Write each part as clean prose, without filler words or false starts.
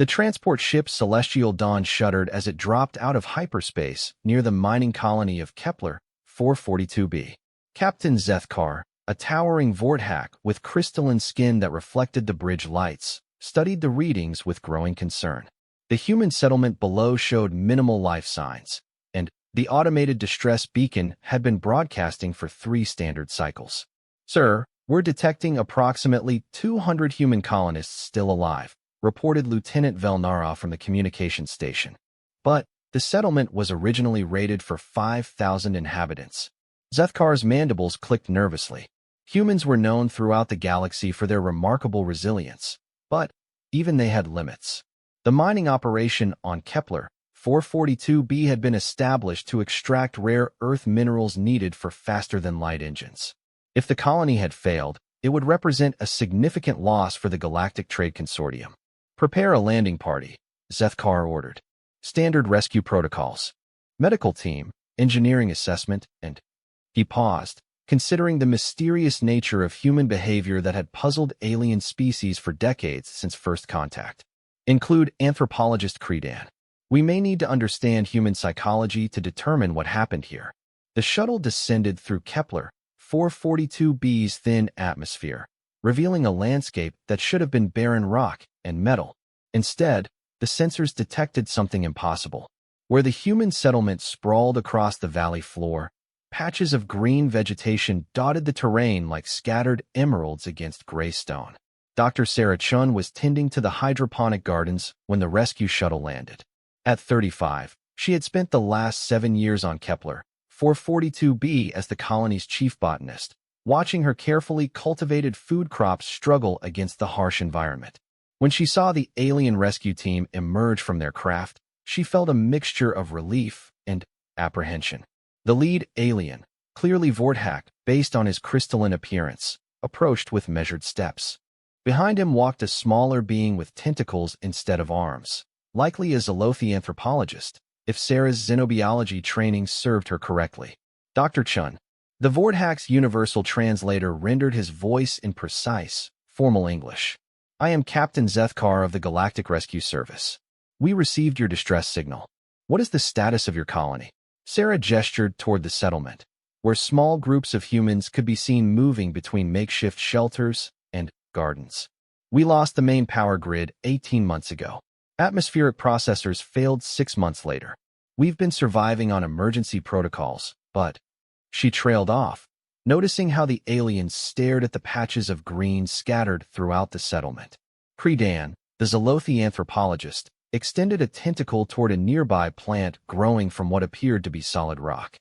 The transport ship Celestial Dawn shuddered as it dropped out of hyperspace near the mining colony of Kepler 442b. Captain Zethkar, a towering Vorthak with crystalline skin that reflected the bridge lights, studied the readings with growing concern. The human settlement below showed minimal life signs, and the automated distress beacon had been broadcasting for 3 standard cycles. "Sir, we're detecting approximately 200 human colonists still alive," reported Lieutenant Velnara from the communications station. But the settlement was originally rated for 5,000 inhabitants. Zethkar's mandibles clicked nervously. Humans were known throughout the galaxy for their remarkable resilience, but even they had limits. The mining operation on Kepler 442b had been established to extract rare earth minerals needed for faster-than-light engines. If the colony had failed, it would represent a significant loss for the Galactic Trade Consortium. "Prepare a landing party," Zethkar ordered. "Standard rescue protocols. Medical team, engineering assessment, and..." He paused, considering the mysterious nature of human behavior that had puzzled alien species for decades since first contact. "Include anthropologist Credan. We may need to understand human psychology to determine what happened here." The shuttle descended through Kepler 442b's thin atmosphere, revealing a landscape that should have been barren rock and metal. Instead, the sensors detected something impossible. Where the human settlement sprawled across the valley floor, patches of green vegetation dotted the terrain like scattered emeralds against gray stone. Dr. Sarah Chun was tending to the hydroponic gardens when the rescue shuttle landed. At 35, she had spent the last 7 years on Kepler 442b as the colony's chief botanist, watching her carefully cultivated food crops struggle against the harsh environment. When she saw the alien rescue team emerge from their craft, she felt a mixture of relief and apprehension. The lead alien, clearly Vorthak based on his crystalline appearance, approached with measured steps. Behind him walked a smaller being with tentacles instead of arms, likely a Zolothi anthropologist, if Sarah's xenobiology training served her correctly. "Dr. Chun." The Vorthak's universal translator rendered his voice in precise, formal English. "I am Captain Zethkar of the Galactic Rescue Service. We received your distress signal. What is the status of your colony?" Sarah gestured toward the settlement, where small groups of humans could be seen moving between makeshift shelters and gardens. "We lost the main power grid 18 months ago. Atmospheric processors failed 6 months later. We've been surviving on emergency protocols, but..." She trailed off, noticing how the aliens stared at the patches of green scattered throughout the settlement. Credan, the Zolothi anthropologist, extended a tentacle toward a nearby plant growing from what appeared to be solid rock.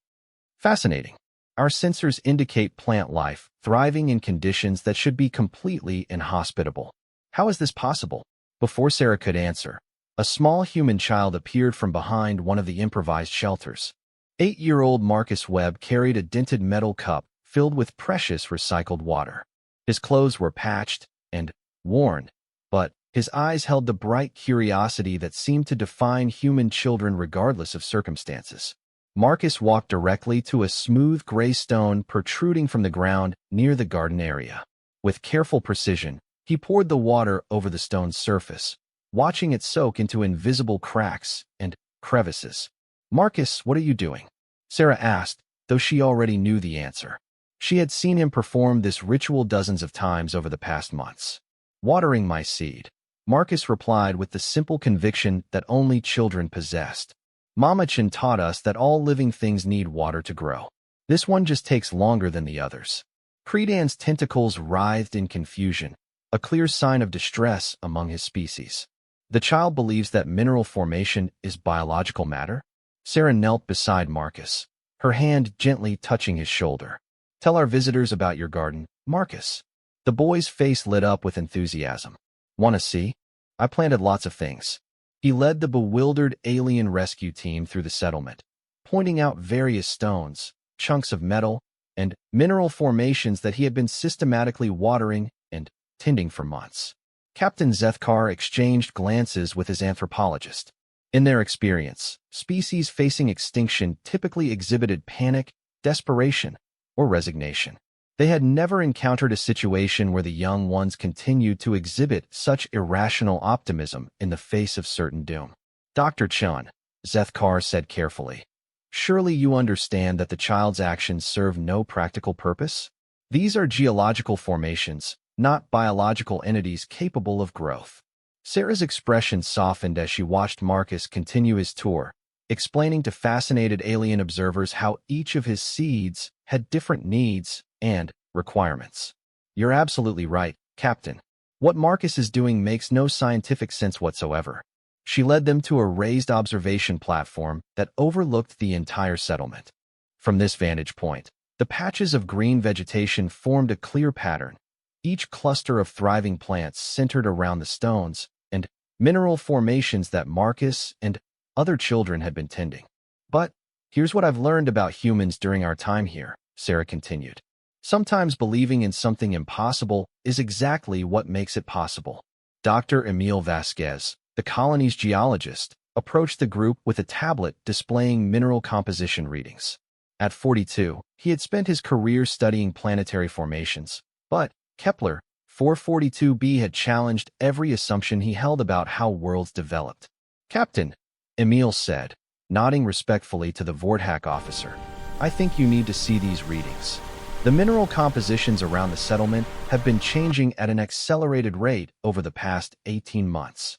"Fascinating. Our sensors indicate plant life, thriving in conditions that should be completely inhospitable. How is this possible?" Before Sarah could answer, a small human child appeared from behind one of the improvised shelters. 8-year-old Marcus Webb carried a dented metal cup filled with precious recycled water. His clothes were patched and worn, but his eyes held the bright curiosity that seemed to define human children regardless of circumstances. Marcus walked directly to a smooth gray stone protruding from the ground near the garden area. With careful precision, he poured the water over the stone's surface, watching it soak into invisible cracks and crevices. "Marcus, what are you doing?" Sarah asked, though she already knew the answer. She had seen him perform this ritual dozens of times over the past months. "Watering my seed," Marcus replied with the simple conviction that only children possessed. "Mama Chin taught us that all living things need water to grow. This one just takes longer than the others." Credan's tentacles writhed in confusion, a clear sign of distress among his species. "The child believes that mineral formation is biological matter?" Sarah knelt beside Marcus, her hand gently touching his shoulder. "Tell our visitors about your garden, Marcus." The boy's face lit up with enthusiasm. "Want to see? I planted lots of things." He led the bewildered alien rescue team through the settlement, pointing out various stones, chunks of metal, and mineral formations that he had been systematically watering and tending for months. Captain Zethkar exchanged glances with his anthropologist. In their experience, species facing extinction typically exhibited panic, desperation, or resignation. They had never encountered a situation where the young ones continued to exhibit such irrational optimism in the face of certain doom. Dr. Chun, Zethkar said carefully, surely you understand that the child's actions serve no practical purpose? These are geological formations, not biological entities capable of growth. Sarah's expression softened as she watched Marcus continue his tour, explaining to fascinated alien observers how each of his seeds had different needs and requirements. You're absolutely right, Captain. What Marcus is doing makes no scientific sense whatsoever. She led them to a raised observation platform that overlooked the entire settlement. From this vantage point, the patches of green vegetation formed a clear pattern, each cluster of thriving plants centered around the stones and mineral formations that Marcus and other children had been tending. But here's what I've learned about humans during our time here, Sarah continued. Sometimes believing in something impossible is exactly what makes it possible. Dr. Emil Vasquez, the colony's geologist, approached the group with a tablet displaying mineral composition readings. At 42, he had spent his career studying planetary formations, but Kepler 442b had challenged every assumption he held about how worlds developed. Captain, Emil said, nodding respectfully to the Vorthak officer, I think you need to see these readings. The mineral compositions around the settlement have been changing at an accelerated rate over the past 18 months.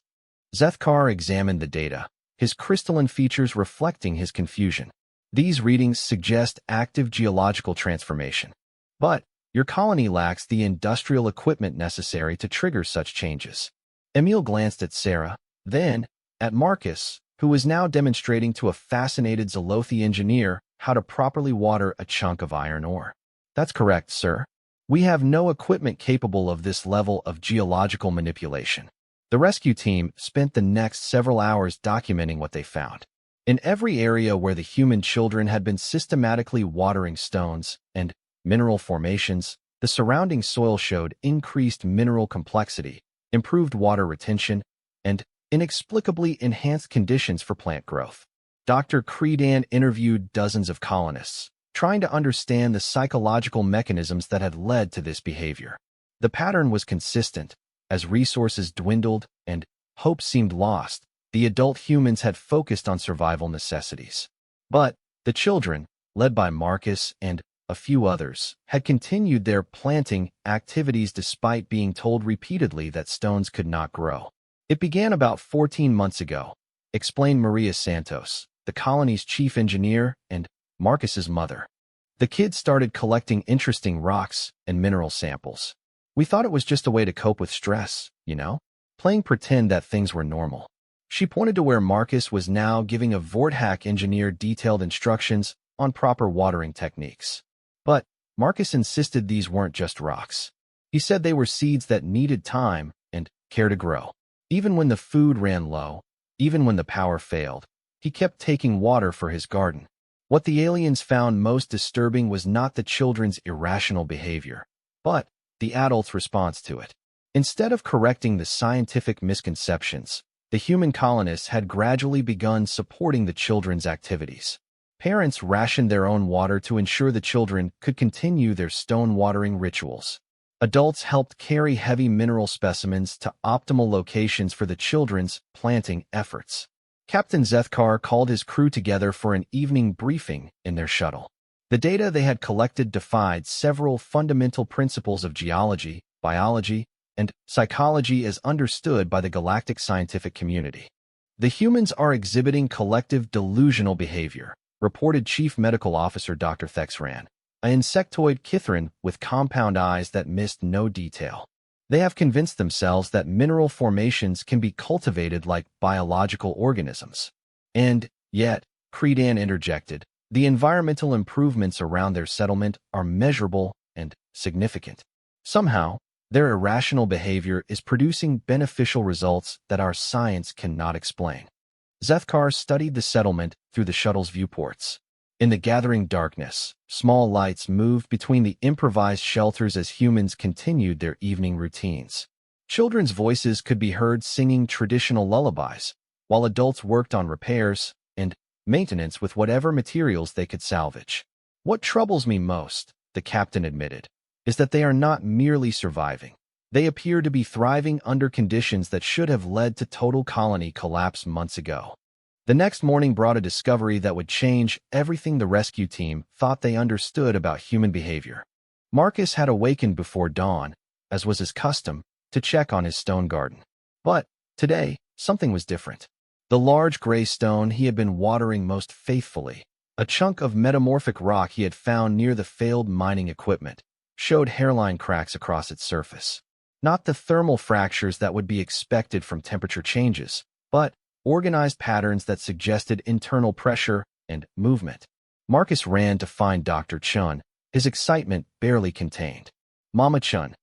Zethkar examined the data, his crystalline features reflecting his confusion. These readings suggest active geological transformation. But your colony lacks the industrial equipment necessary to trigger such changes. Emil glanced at Sarah, then at Marcus, who was now demonstrating to a fascinated Zelothi engineer how to properly water a chunk of iron ore. That's correct, sir. We have no equipment capable of this level of geological manipulation. The rescue team spent the next several hours documenting what they found. In every area where the human children had been systematically watering stones and mineral formations, the surrounding soil showed increased mineral complexity, improved water retention, and inexplicably enhanced conditions for plant growth. Dr. Creedan interviewed dozens of colonists, trying to understand the psychological mechanisms that had led to this behavior. The pattern was consistent. As resources dwindled and hope seemed lost, the adult humans had focused on survival necessities. But the children, led by Marcus and a few others, had continued their planting activities despite being told repeatedly that stones could not grow. It began about 14 months ago, explained Maria Santos, the colony's chief engineer and Marcus's mother. The kids started collecting interesting rocks and mineral samples. We thought it was just a way to cope with stress, playing pretend that things were normal. She pointed to where Marcus was now giving a Vorthak engineer detailed instructions on proper watering techniques. But Marcus insisted these weren't just rocks. He said they were seeds that needed time and care to grow. Even when the food ran low, even when the power failed, he kept taking water for his garden. What the aliens found most disturbing was not the children's irrational behavior, but the adults' response to it. Instead of correcting the scientific misconceptions, the human colonists had gradually begun supporting the children's activities. Parents rationed their own water to ensure the children could continue their stone watering rituals. Adults helped carry heavy mineral specimens to optimal locations for the children's planting efforts. Captain Zethkar called his crew together for an evening briefing in their shuttle. The data they had collected defied several fundamental principles of geology, biology, and psychology as understood by the galactic scientific community. The humans are exhibiting collective delusional behavior, reported Chief Medical Officer Dr. Thexran, an insectoid Kithrin with compound eyes that missed no detail. They have convinced themselves that mineral formations can be cultivated like biological organisms. And yet, Creedan interjected, the environmental improvements around their settlement are measurable and significant. Somehow, their irrational behavior is producing beneficial results that our science cannot explain. Zethkar studied the settlement through the shuttle's viewports. In the gathering darkness, small lights moved between the improvised shelters as humans continued their evening routines. Children's voices could be heard singing traditional lullabies, while adults worked on repairs and maintenance with whatever materials they could salvage. What troubles me most, the captain admitted, is that they are not merely surviving. They appear to be thriving under conditions that should have led to total colony collapse months ago. The next morning brought a discovery that would change everything the rescue team thought they understood about human behavior. Marcus had awakened before dawn, as was his custom, to check on his stone garden. But today, something was different. The large gray stone he had been watering most faithfully, a chunk of metamorphic rock he had found near the failed mining equipment, showed hairline cracks across its surface. Not the thermal fractures that would be expected from temperature changes, but organized patterns that suggested internal pressure and movement. Marcus ran to find Dr. Chun, his excitement barely contained. Mama Chun,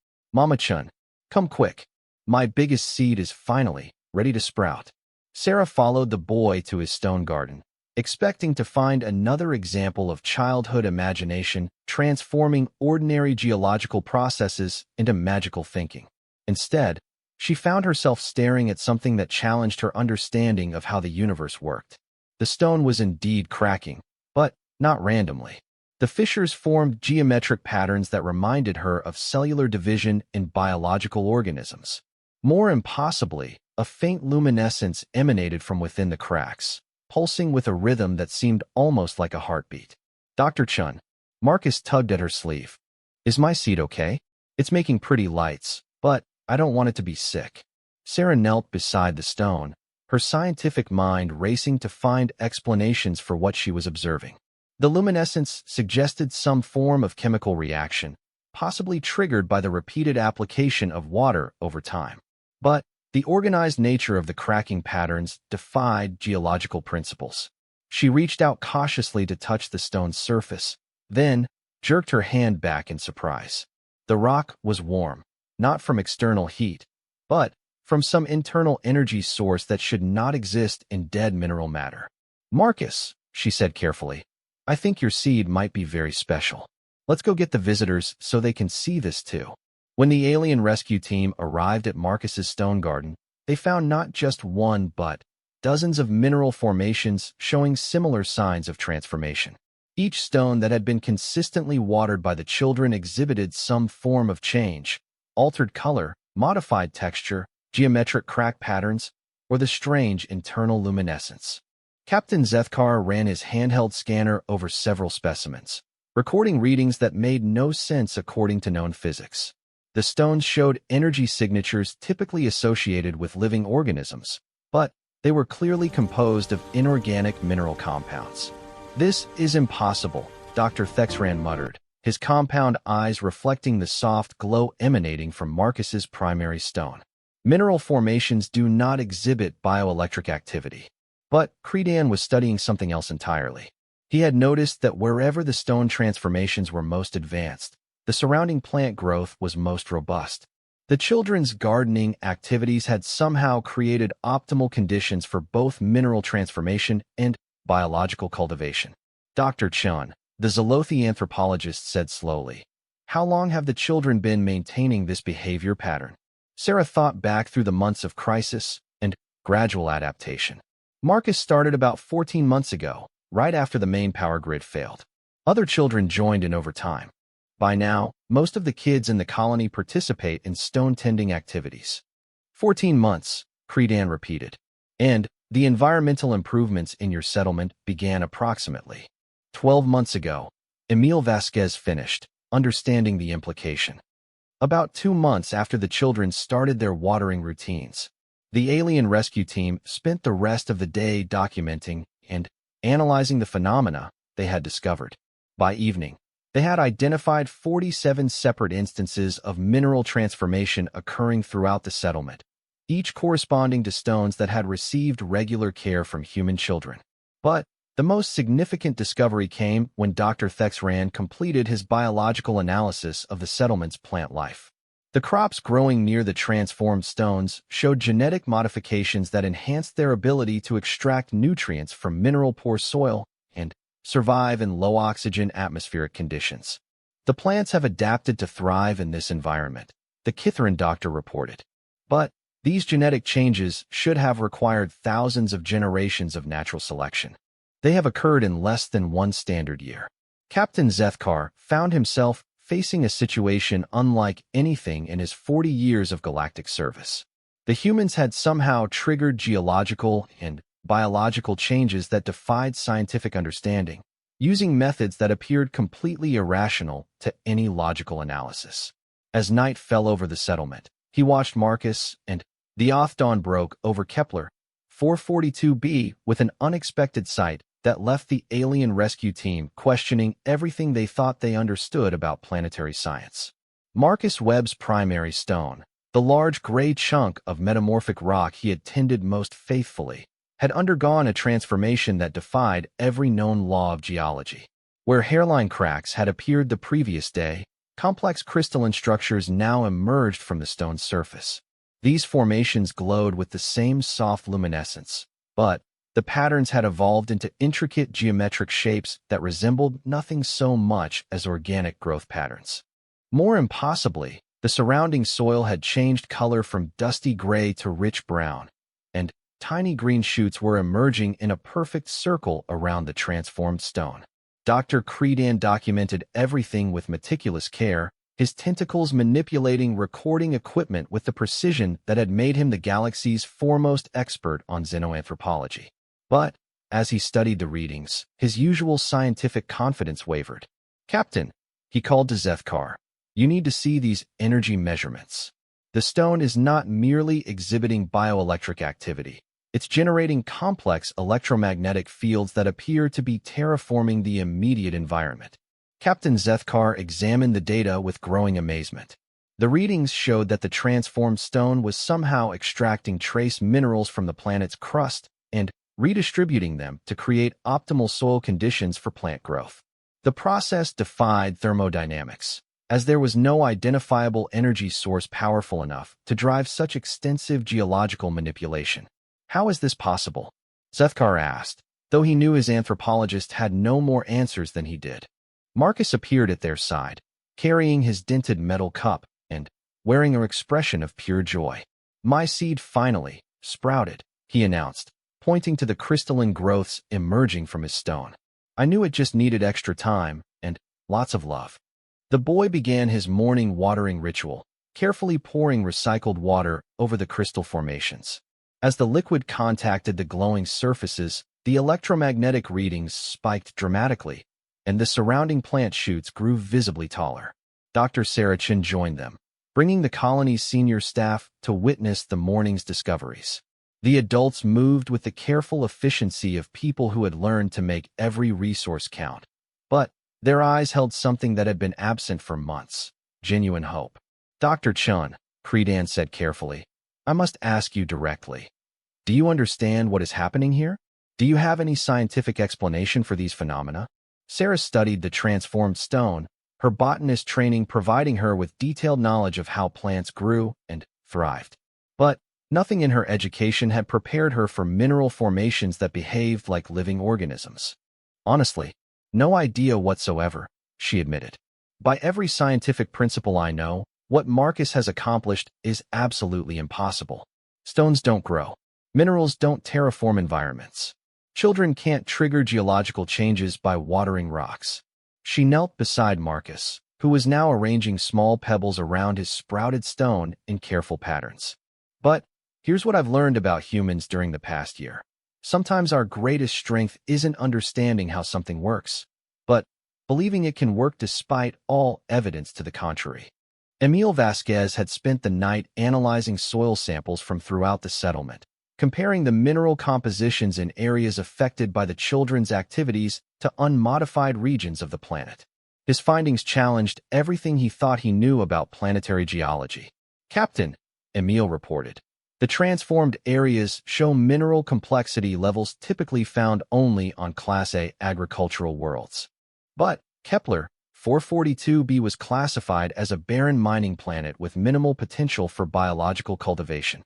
come quick. My biggest seed is finally ready to sprout. Sarah followed the boy to his stone garden, expecting to find another example of childhood imagination transforming ordinary geological processes into magical thinking. Instead, she found herself staring at something that challenged her understanding of how the universe worked. The stone was indeed cracking, but not randomly. The fissures formed geometric patterns that reminded her of cellular division in biological organisms. More impossibly, a faint luminescence emanated from within the cracks, pulsing with a rhythm that seemed almost like a heartbeat. Dr. Chun, Marcus tugged at her sleeve. Is my seed okay? It's making pretty lights, but I don't want it to be sick. Sarah knelt beside the stone, her scientific mind racing to find explanations for what she was observing. The luminescence suggested some form of chemical reaction, possibly triggered by the repeated application of water over time. But the organized nature of the cracking patterns defied geological principles. She reached out cautiously to touch the stone's surface, then jerked her hand back in surprise. The rock was warm, not from external heat, but from some internal energy source that should not exist in dead mineral matter. Marcus, she said carefully, I think your seed might be very special. Let's go get the visitors so they can see this too. When the alien rescue team arrived at Marcus's stone garden, they found not just one but dozens of mineral formations showing similar signs of transformation. Each stone that had been consistently watered by the children exhibited some form of change, altered color, modified texture, geometric crack patterns, or the strange internal luminescence. Captain Zethkar ran his handheld scanner over several specimens, recording readings that made no sense according to known physics. The stones showed energy signatures typically associated with living organisms, but they were clearly composed of inorganic mineral compounds. This is impossible, Dr. Thexran muttered, his compound eyes reflecting the soft glow emanating from Marcus's primary stone. Mineral formations do not exhibit bioelectric activity. But Credan was studying something else entirely. He had noticed that wherever the stone transformations were most advanced, the surrounding plant growth was most robust. The children's gardening activities had somehow created optimal conditions for both mineral transformation and biological cultivation. Dr. Chun, the Zolothi anthropologist, said slowly, how long have the children been maintaining this behavior pattern? Sarah thought back through the months of crisis and gradual adaptation. Marcus started about 14 months ago, right after the main power grid failed. Other children joined in over time. By now, most of the kids in the colony participate in stone tending activities. 14 months, Credan repeated. And the environmental improvements in your settlement began approximately 12 months ago. Emil Vasquez finished, understanding the implication. About 2 months after the children started their watering routines. The alien rescue team spent the rest of the day documenting and analyzing the phenomena they had discovered. By evening, they had identified 47 separate instances of mineral transformation occurring throughout the settlement, each corresponding to stones that had received regular care from human children. But the most significant discovery came when Dr. Thexran completed his biological analysis of the settlement's plant life. The crops growing near the transformed stones showed genetic modifications that enhanced their ability to extract nutrients from mineral-poor soil and survive in low-oxygen atmospheric conditions. The plants have adapted to thrive in this environment, the Kithran doctor reported. But these genetic changes should have required thousands of generations of natural selection. They have occurred in less than one standard year. Captain Zethkar found himself facing a situation unlike anything in his 40 years of galactic service. The humans had somehow triggered geological and biological changes that defied scientific understanding, using methods that appeared completely irrational to any logical analysis. As night fell over the settlement, he watched Marcus and the dawn broke over Kepler 442b with an unexpected sight that left the alien rescue team questioning everything they thought they understood about planetary science. Marcus Webb's primary stone, the large gray chunk of metamorphic rock he had tended most faithfully, had undergone a transformation that defied every known law of geology. Where hairline cracks had appeared the previous day, complex crystalline structures now emerged from the stone's surface. These formations glowed with the same soft luminescence, but the patterns had evolved into intricate geometric shapes that resembled nothing so much as organic growth patterns. More impossibly, the surrounding soil had changed color from dusty gray to rich brown, and tiny green shoots were emerging in a perfect circle around the transformed stone. Dr. Creedan documented everything with meticulous care, his tentacles manipulating recording equipment with the precision that had made him the galaxy's foremost expert on xenoanthropology. But, as he studied the readings, his usual scientific confidence wavered. "Captain," he called to Zethkar, "you need to see these energy measurements. The stone is not merely exhibiting bioelectric activity. It's generating complex electromagnetic fields that appear to be terraforming the immediate environment." Captain Zethkar examined the data with growing amazement. The readings showed that the transformed stone was somehow extracting trace minerals from the planet's crust and redistributing them to create optimal soil conditions for plant growth. The process defied thermodynamics, as there was no identifiable energy source powerful enough to drive such extensive geological manipulation. "How is this possible?" Zethkar asked, though he knew his anthropologist had no more answers than he did. Marcus appeared at their side, carrying his dented metal cup and wearing an expression of pure joy. "My seed finally sprouted," he announced, pointing to the crystalline growths emerging from his stone. "I knew it just needed extra time and lots of love." The boy began his morning watering ritual, carefully pouring recycled water over the crystal formations. As the liquid contacted the glowing surfaces, the electromagnetic readings spiked dramatically, and the surrounding plant shoots grew visibly taller. Dr. Sarachin joined them, bringing the colony's senior staff to witness the morning's discoveries. The adults moved with the careful efficiency of people who had learned to make every resource count. But their eyes held something that had been absent for months: genuine hope. "Dr. Chun," Creedan said carefully, "I must ask you directly. Do you understand what is happening here? Do you have any scientific explanation for these phenomena?" Sarah studied the transformed stone, her botanist training providing her with detailed knowledge of how plants grew and thrived. But nothing in her education had prepared her for mineral formations that behaved like living organisms. "Honestly, no idea whatsoever," she admitted. "By every scientific principle I know, what Marcus has accomplished is absolutely impossible. Stones don't grow. Minerals don't terraform environments. Children can't trigger geological changes by watering rocks." She knelt beside Marcus, who was now arranging small pebbles around his sprouted stone in careful patterns. "But here's what I've learned about humans during the past year. Sometimes our greatest strength isn't understanding how something works, but believing it can work despite all evidence to the contrary." Emil Vasquez had spent the night analyzing soil samples from throughout the settlement, comparing the mineral compositions in areas affected by the children's activities to unmodified regions of the planet. His findings challenged everything he thought he knew about planetary geology. "Captain," Emil reported, "the transformed areas show mineral complexity levels typically found only on Class A agricultural worlds. But Kepler 442b was classified as a barren mining planet with minimal potential for biological cultivation."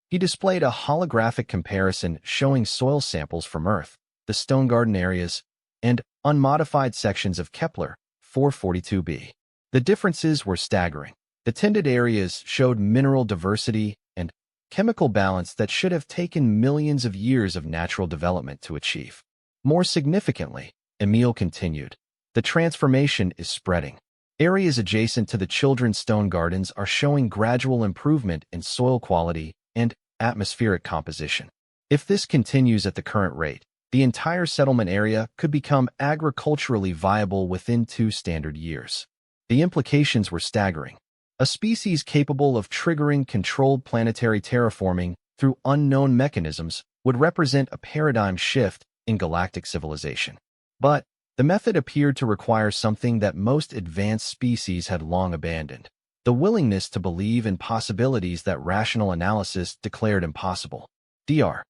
He displayed a holographic comparison showing soil samples from Earth, the Stone Garden areas, and unmodified sections of Kepler 442b. The differences were staggering. The tended areas showed mineral diversity and chemical balance that should have taken millions of years of natural development to achieve. More significantly, Emil continued, the transformation is spreading. Areas adjacent to the children's stone gardens are showing gradual improvement in soil quality and atmospheric composition. If this continues at the current rate, the entire settlement area could become agriculturally viable within 2 standard years. The implications were staggering. A species capable of triggering controlled planetary terraforming through unknown mechanisms would represent a paradigm shift in galactic civilization. But the method appeared to require something that most advanced species had long abandoned: the willingness to believe in possibilities that rational analysis declared impossible. Dr.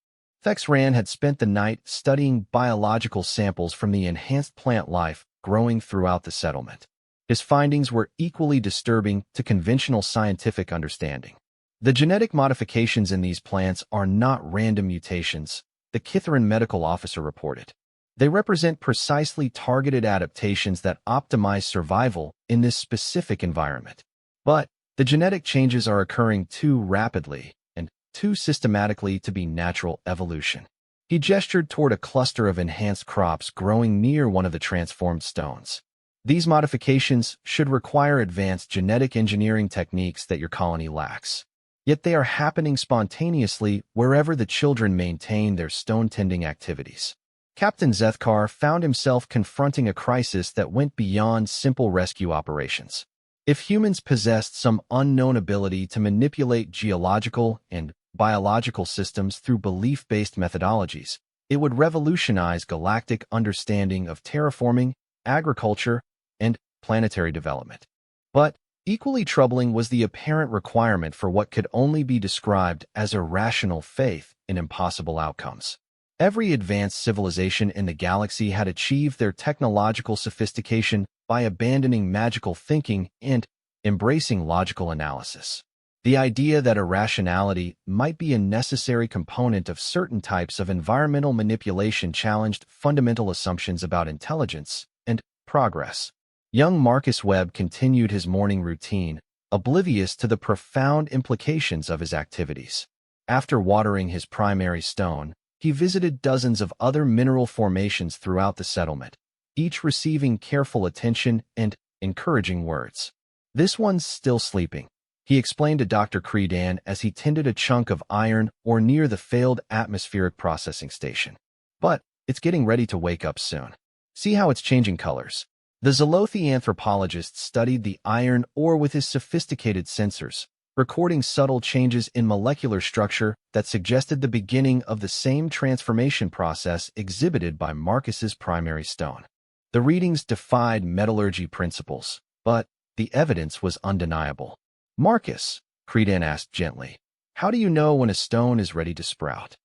Thexran had spent the night studying biological samples from the enhanced plant life growing throughout the settlement. His findings were equally disturbing to conventional scientific understanding. The genetic modifications in these plants are not random mutations, the Kitharan medical officer reported. They represent precisely targeted adaptations that optimize survival in this specific environment. But the genetic changes are occurring too rapidly and too systematically to be natural evolution. He gestured toward a cluster of enhanced crops growing near one of the transformed stones. These modifications should require advanced genetic engineering techniques that your colony lacks. Yet they are happening spontaneously wherever the children maintain their stone-tending activities. Captain Zethkar found himself confronting a crisis that went beyond simple rescue operations. If humans possessed some unknown ability to manipulate geological and biological systems through belief-based methodologies, it would revolutionize galactic understanding of terraforming, agriculture, and planetary development. But equally troubling was the apparent requirement for what could only be described as irrational faith in impossible outcomes. Every advanced civilization in the galaxy had achieved their technological sophistication by abandoning magical thinking and embracing logical analysis. The idea that irrationality might be a necessary component of certain types of environmental manipulation challenged fundamental assumptions about intelligence and progress. Young Marcus Webb continued his morning routine, oblivious to the profound implications of his activities. After watering his primary stone, he visited dozens of other mineral formations throughout the settlement, each receiving careful attention and encouraging words. "This one's still sleeping," he explained to Dr. Credan as he tended a chunk of iron ore near the failed atmospheric processing station. "But it's getting ready to wake up soon. See how it's changing colors." The Zolothi anthropologist studied the iron ore with his sophisticated sensors, recording subtle changes in molecular structure that suggested the beginning of the same transformation process exhibited by Marcus's primary stone. The readings defied metallurgy principles, but the evidence was undeniable. "Marcus," Credan asked gently, "how do you know when a stone is ready to sprout?"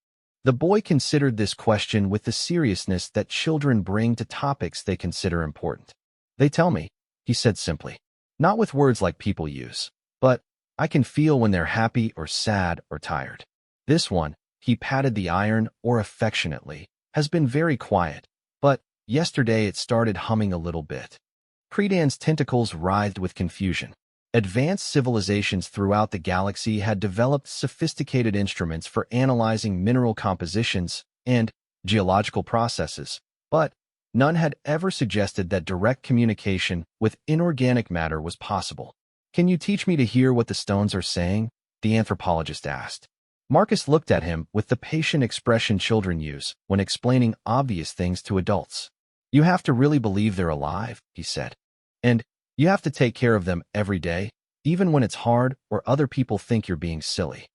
The boy considered this question with the seriousness that children bring to topics they consider important. "They tell me," he said simply, "not with words like people use, but I can feel when they're happy or sad or tired. This one," he patted the iron ore affectionately, "has been very quiet, but yesterday it started humming a little bit." Credan's tentacles writhed with confusion. Advanced civilizations throughout the galaxy had developed sophisticated instruments for analyzing mineral compositions and geological processes, but none had ever suggested that direct communication with inorganic matter was possible. "Can you teach me to hear what the stones are saying?" the anthropologist asked. Marcus looked at him with the patient expression children use when explaining obvious things to adults. "You have to really believe they're alive," he said. "And you have to take care of them every day, even when it's hard or other people think you're being silly."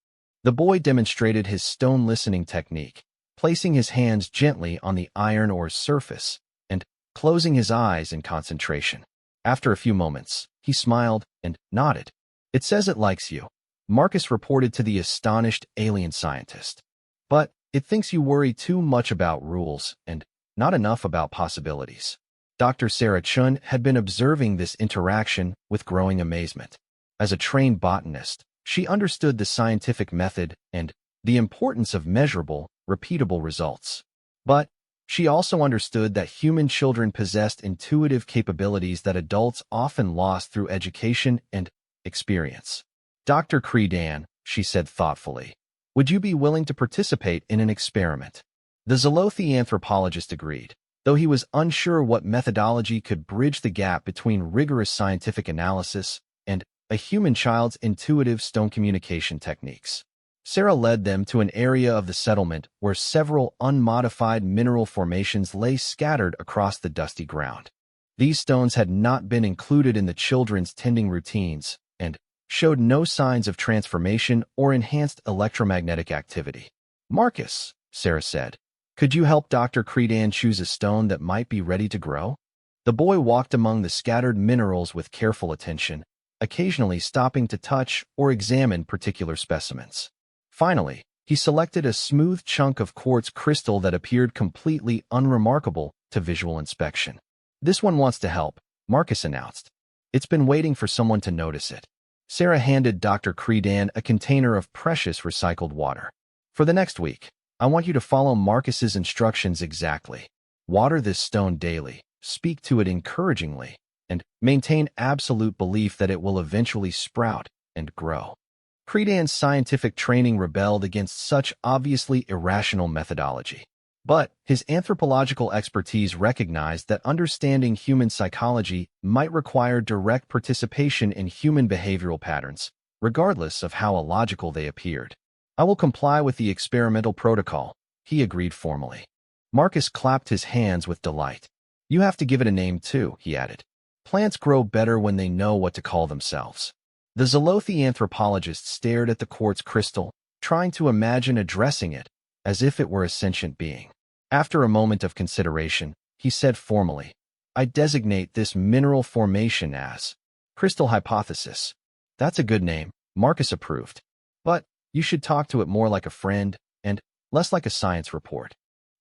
The boy demonstrated his stone listening technique, placing his hands gently on the iron ore's surface and closing his eyes in concentration. After a few moments, he smiled and nodded. "It says it likes you," Marcus reported to the astonished alien scientist. "But it thinks you worry too much about rules and not enough about possibilities." Dr. Sarah Chun had been observing this interaction with growing amazement. As a trained botanist, she understood the scientific method and the importance of measurable, repeatable results. But she also understood that human children possessed intuitive capabilities that adults often lost through education and experience. "Dr. Credan," she said thoughtfully, "would you be willing to participate in an experiment?" The Zolothi anthropologist agreed. Though he was unsure what methodology could bridge the gap between rigorous scientific analysis and a human child's intuitive stone communication techniques. Sarah led them to an area of the settlement where several unmodified mineral formations lay scattered across the dusty ground. These stones had not been included in the children's tending routines and showed no signs of transformation or enhanced electromagnetic activity. "Marcus," Sarah said, "could you help Dr. Credan choose a stone that might be ready to grow?" The boy walked among the scattered minerals with careful attention, occasionally stopping to touch or examine particular specimens. Finally, he selected a smooth chunk of quartz crystal that appeared completely unremarkable to visual inspection. "This one wants to help," Marcus announced. "It's been waiting for someone to notice it." Sarah handed Dr. Credan a container of precious recycled water. "For the next week, I want you to follow Marcus's instructions exactly. Water this stone daily, speak to it encouragingly, and maintain absolute belief that it will eventually sprout and grow." Credan's scientific training rebelled against such obviously irrational methodology. But his anthropological expertise recognized that understanding human psychology might require direct participation in human behavioral patterns, regardless of how illogical they appeared. "I will comply with the experimental protocol," he agreed formally. Marcus clapped his hands with delight. "You have to give it a name too," he added. "Plants grow better when they know what to call themselves." The Zolothi anthropologist stared at the quartz crystal, trying to imagine addressing it as if it were a sentient being. After a moment of consideration, he said formally, "I designate this mineral formation as Crystal Hypothesis." "That's a good name," Marcus approved. "But you should talk to it more like a friend and less like a science report."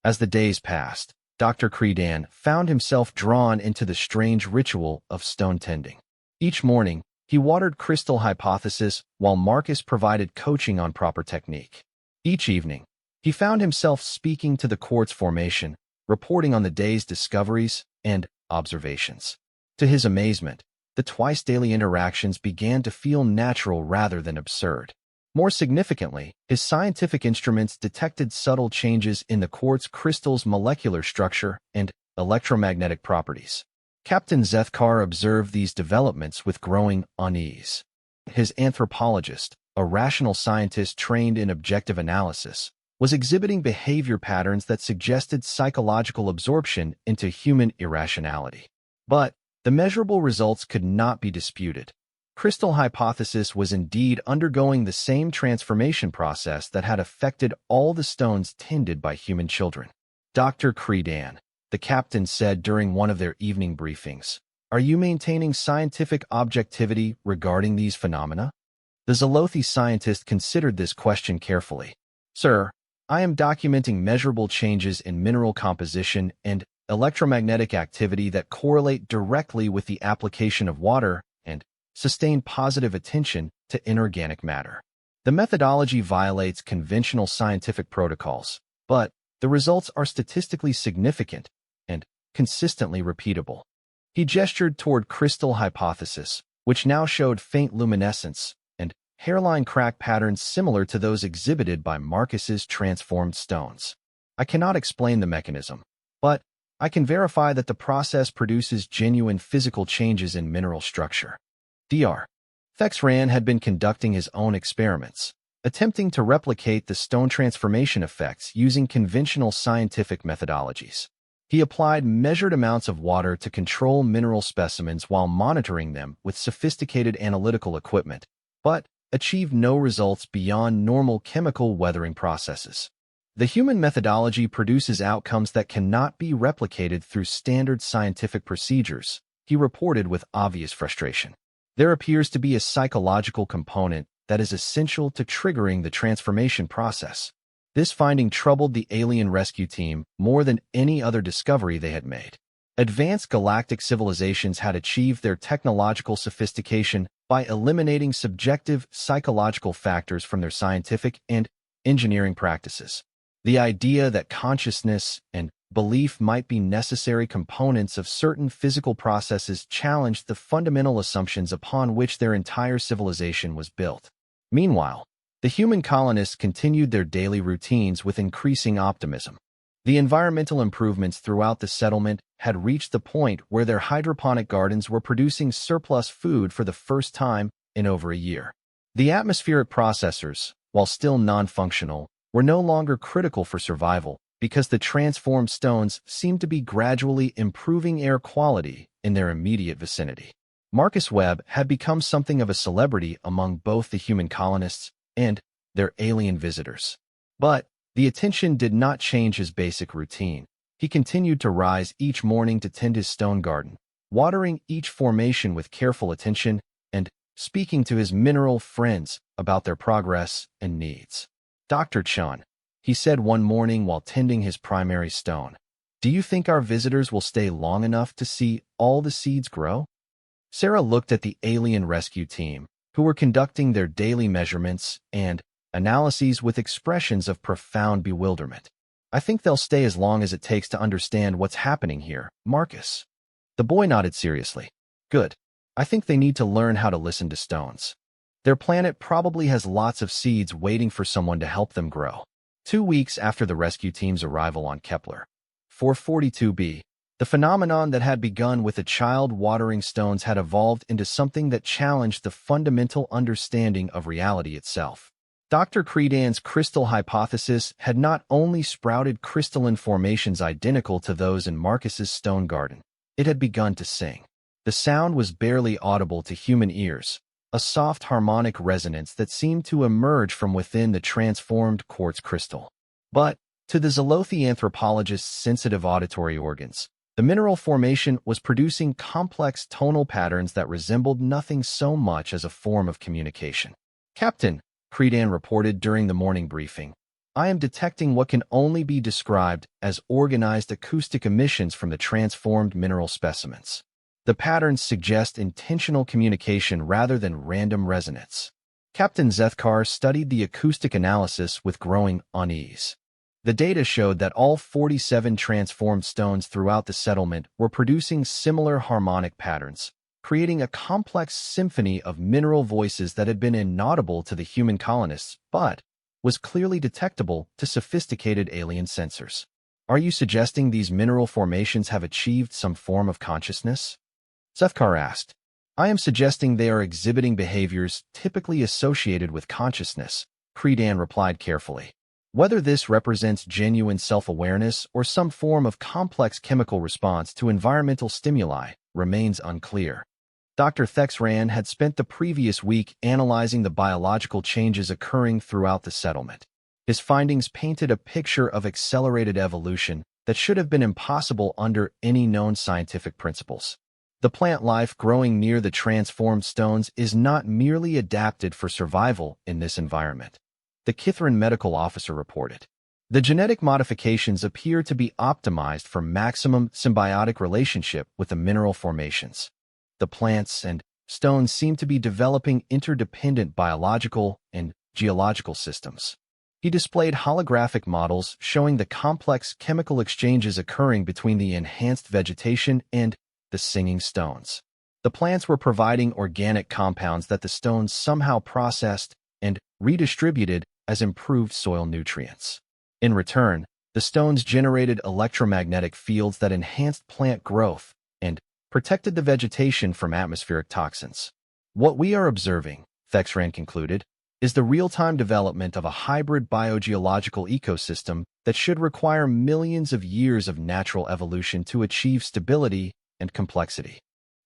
As the days passed, Dr. Credan found himself drawn into the strange ritual of stone tending. Each morning, he watered Crystal Hypothesis while Marcus provided coaching on proper technique. Each evening, he found himself speaking to the quartz formation, reporting on the day's discoveries and observations. To his amazement, the twice-daily interactions began to feel natural rather than absurd. More significantly, his scientific instruments detected subtle changes in the quartz crystal's molecular structure and electromagnetic properties. Captain Zethkar observed these developments with growing unease. His anthropologist, a rational scientist trained in objective analysis, was exhibiting behavior patterns that suggested psychological absorption into human irrationality. But the measurable results could not be disputed. Crystal Hypothesis was indeed undergoing the same transformation process that had affected all the stones tended by human children. "Dr. Credan," the captain said during one of their evening briefings, "are you maintaining scientific objectivity regarding these phenomena?" The Zolothi scientist considered this question carefully. "Sir, I am documenting measurable changes in mineral composition and electromagnetic activity that correlate directly with the application of water and sustain positive attention to inorganic matter. The methodology violates conventional scientific protocols, but the results are statistically significant and consistently repeatable." He gestured toward Crystal Hypothesis, which now showed faint luminescence and hairline crack patterns similar to those exhibited by Marcus's transformed stones. "I cannot explain the mechanism, but I can verify that the process produces genuine physical changes in mineral structure." Dr. Thexran had been conducting his own experiments, attempting to replicate the stone transformation effects using conventional scientific methodologies. He applied measured amounts of water to control mineral specimens while monitoring them with sophisticated analytical equipment, but achieved no results beyond normal chemical weathering processes. "The human methodology produces outcomes that cannot be replicated through standard scientific procedures," he reported with obvious frustration. "There appears to be a psychological component that is essential to triggering the transformation process." This finding troubled the alien rescue team more than any other discovery they had made. Advanced galactic civilizations had achieved their technological sophistication by eliminating subjective psychological factors from their scientific and engineering practices. The idea that consciousness and belief might be necessary components of certain physical processes challenged the fundamental assumptions upon which their entire civilization was built. Meanwhile, the human colonists continued their daily routines with increasing optimism. The environmental improvements throughout the settlement had reached the point where their hydroponic gardens were producing surplus food for the first time in over a year. The atmospheric processors, while still non-functional, were no longer critical for survival because the transformed stones seemed to be gradually improving air quality in their immediate vicinity. Marcus Webb had become something of a celebrity among both the human colonists and their alien visitors. But the attention did not change his basic routine. He continued to rise each morning to tend his stone garden, watering each formation with careful attention and speaking to his mineral friends about their progress and needs. "Dr. Chun," he said one morning while tending his primary stone, "do you think our visitors will stay long enough to see all the seeds grow?" Sarah looked at the alien rescue team, who were conducting their daily measurements and analyses with expressions of profound bewilderment. "I think they'll stay as long as it takes to understand what's happening here, Marcus." The boy nodded seriously. "Good. I think they need to learn how to listen to stones. Their planet probably has lots of seeds waiting for someone to help them grow." 2 weeks after the rescue team's arrival on Kepler 442b, the phenomenon that had begun with a child watering stones had evolved into something that challenged the fundamental understanding of reality itself. Dr. Credan's crystal hypothesis had not only sprouted crystalline formations identical to those in Marcus's stone garden, it had begun to sing. The sound was barely audible to human ears, a soft harmonic resonance that seemed to emerge from within the transformed quartz crystal. But, to the Zolothi anthropologist's sensitive auditory organs, the mineral formation was producing complex tonal patterns that resembled nothing so much as a form of communication. "Captain," Credan reported during the morning briefing, "I am detecting what can only be described as organized acoustic emissions from the transformed mineral specimens. The patterns suggest intentional communication rather than random resonance." Captain Zethkar studied the acoustic analysis with growing unease. The data showed that all 47 transformed stones throughout the settlement were producing similar harmonic patterns, creating a complex symphony of mineral voices that had been inaudible to the human colonists but was clearly detectable to sophisticated alien sensors. "Are you suggesting these mineral formations have achieved some form of consciousness?" Zethkar asked. "I am suggesting they are exhibiting behaviors typically associated with consciousness," Credan replied carefully. "Whether this represents genuine self-awareness or some form of complex chemical response to environmental stimuli remains unclear." Dr. Thexran had spent the previous week analyzing the biological changes occurring throughout the settlement. His findings painted a picture of accelerated evolution that should have been impossible under any known scientific principles. The plant life growing near the transformed stones is not merely adapted for survival in this environment, the Kithran medical officer reported. The genetic modifications appear to be optimized for maximum symbiotic relationship with the mineral formations. The plants and stones seem to be developing interdependent biological and geological systems. He displayed holographic models showing the complex chemical exchanges occurring between the enhanced vegetation and the singing stones. The plants were providing organic compounds that the stones somehow processed and redistributed as improved soil nutrients. In return, the stones generated electromagnetic fields that enhanced plant growth and protected the vegetation from atmospheric toxins. "What we are observing," Thexran concluded, "is the real-time development of a hybrid biogeological ecosystem that should require millions of years of natural evolution to achieve stability and complexity."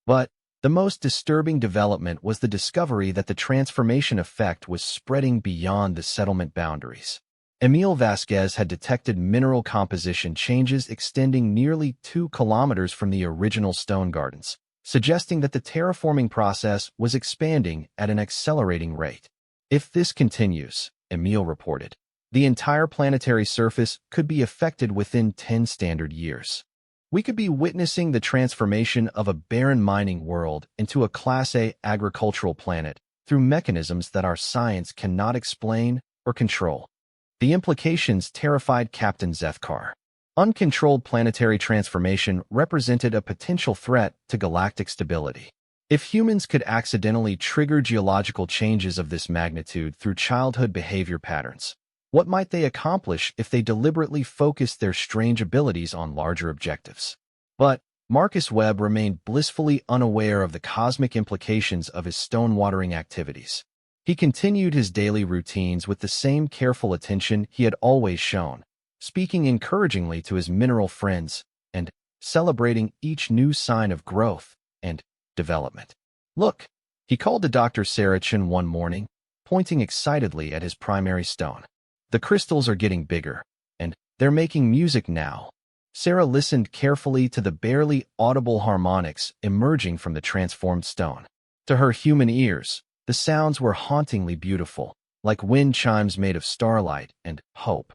But the most disturbing development was the discovery that the transformation effect was spreading beyond the settlement boundaries. Emil Vasquez had detected mineral composition changes extending nearly 2 kilometers from the original stone gardens, suggesting that the terraforming process was expanding at an accelerating rate. "If this continues," Emil reported, "the entire planetary surface could be affected within 10 standard years. We could be witnessing the transformation of a barren mining world into a Class A agricultural planet through mechanisms that our science cannot explain or control." The implications terrified Captain Zethkar. Uncontrolled planetary transformation represented a potential threat to galactic stability. If humans could accidentally trigger geological changes of this magnitude through childhood behavior patterns, What might they accomplish if they deliberately focused their strange abilities on larger objectives? But Marcus Webb remained blissfully unaware of the cosmic implications of his stone-watering activities. He continued his daily routines with the same careful attention he had always shown, speaking encouragingly to his mineral friends and celebrating each new sign of growth and development. "Look," he called to Dr. Sarachin one morning, pointing excitedly at his primary stone. "The crystals are getting bigger, and they're making music now." Sarah listened carefully to the barely audible harmonics emerging from the transformed stone. To her human ears, the sounds were hauntingly beautiful, like wind chimes made of starlight and hope.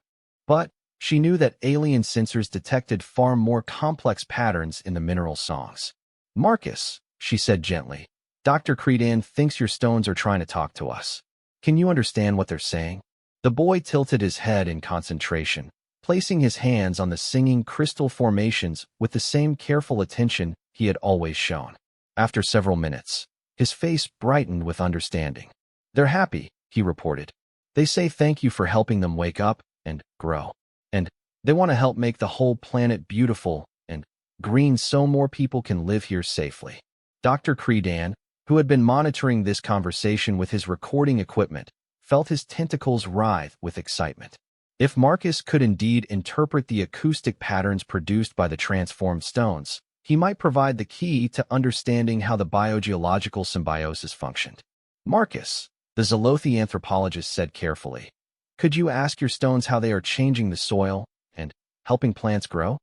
But she knew that alien sensors detected far more complex patterns in the mineral songs. "Marcus," she said gently, "Dr. Creedan thinks your stones are trying to talk to us. Can you understand what they're saying?" The boy tilted his head in concentration, placing his hands on the singing crystal formations with the same careful attention he had always shown. After several minutes, his face brightened with understanding. "They're happy," he reported. "They say thank you for helping them wake up and grow. And they want to help make the whole planet beautiful and green so more people can live here safely." Dr. Creedan, who had been monitoring this conversation with his recording equipment, felt his tentacles writhe with excitement. If Marcus could indeed interpret the acoustic patterns produced by the transformed stones, he might provide the key to understanding how the biogeological symbiosis functioned. "Marcus," the Zolothi anthropologist said carefully, "could you ask your stones how they are changing the soil and helping plants grow?"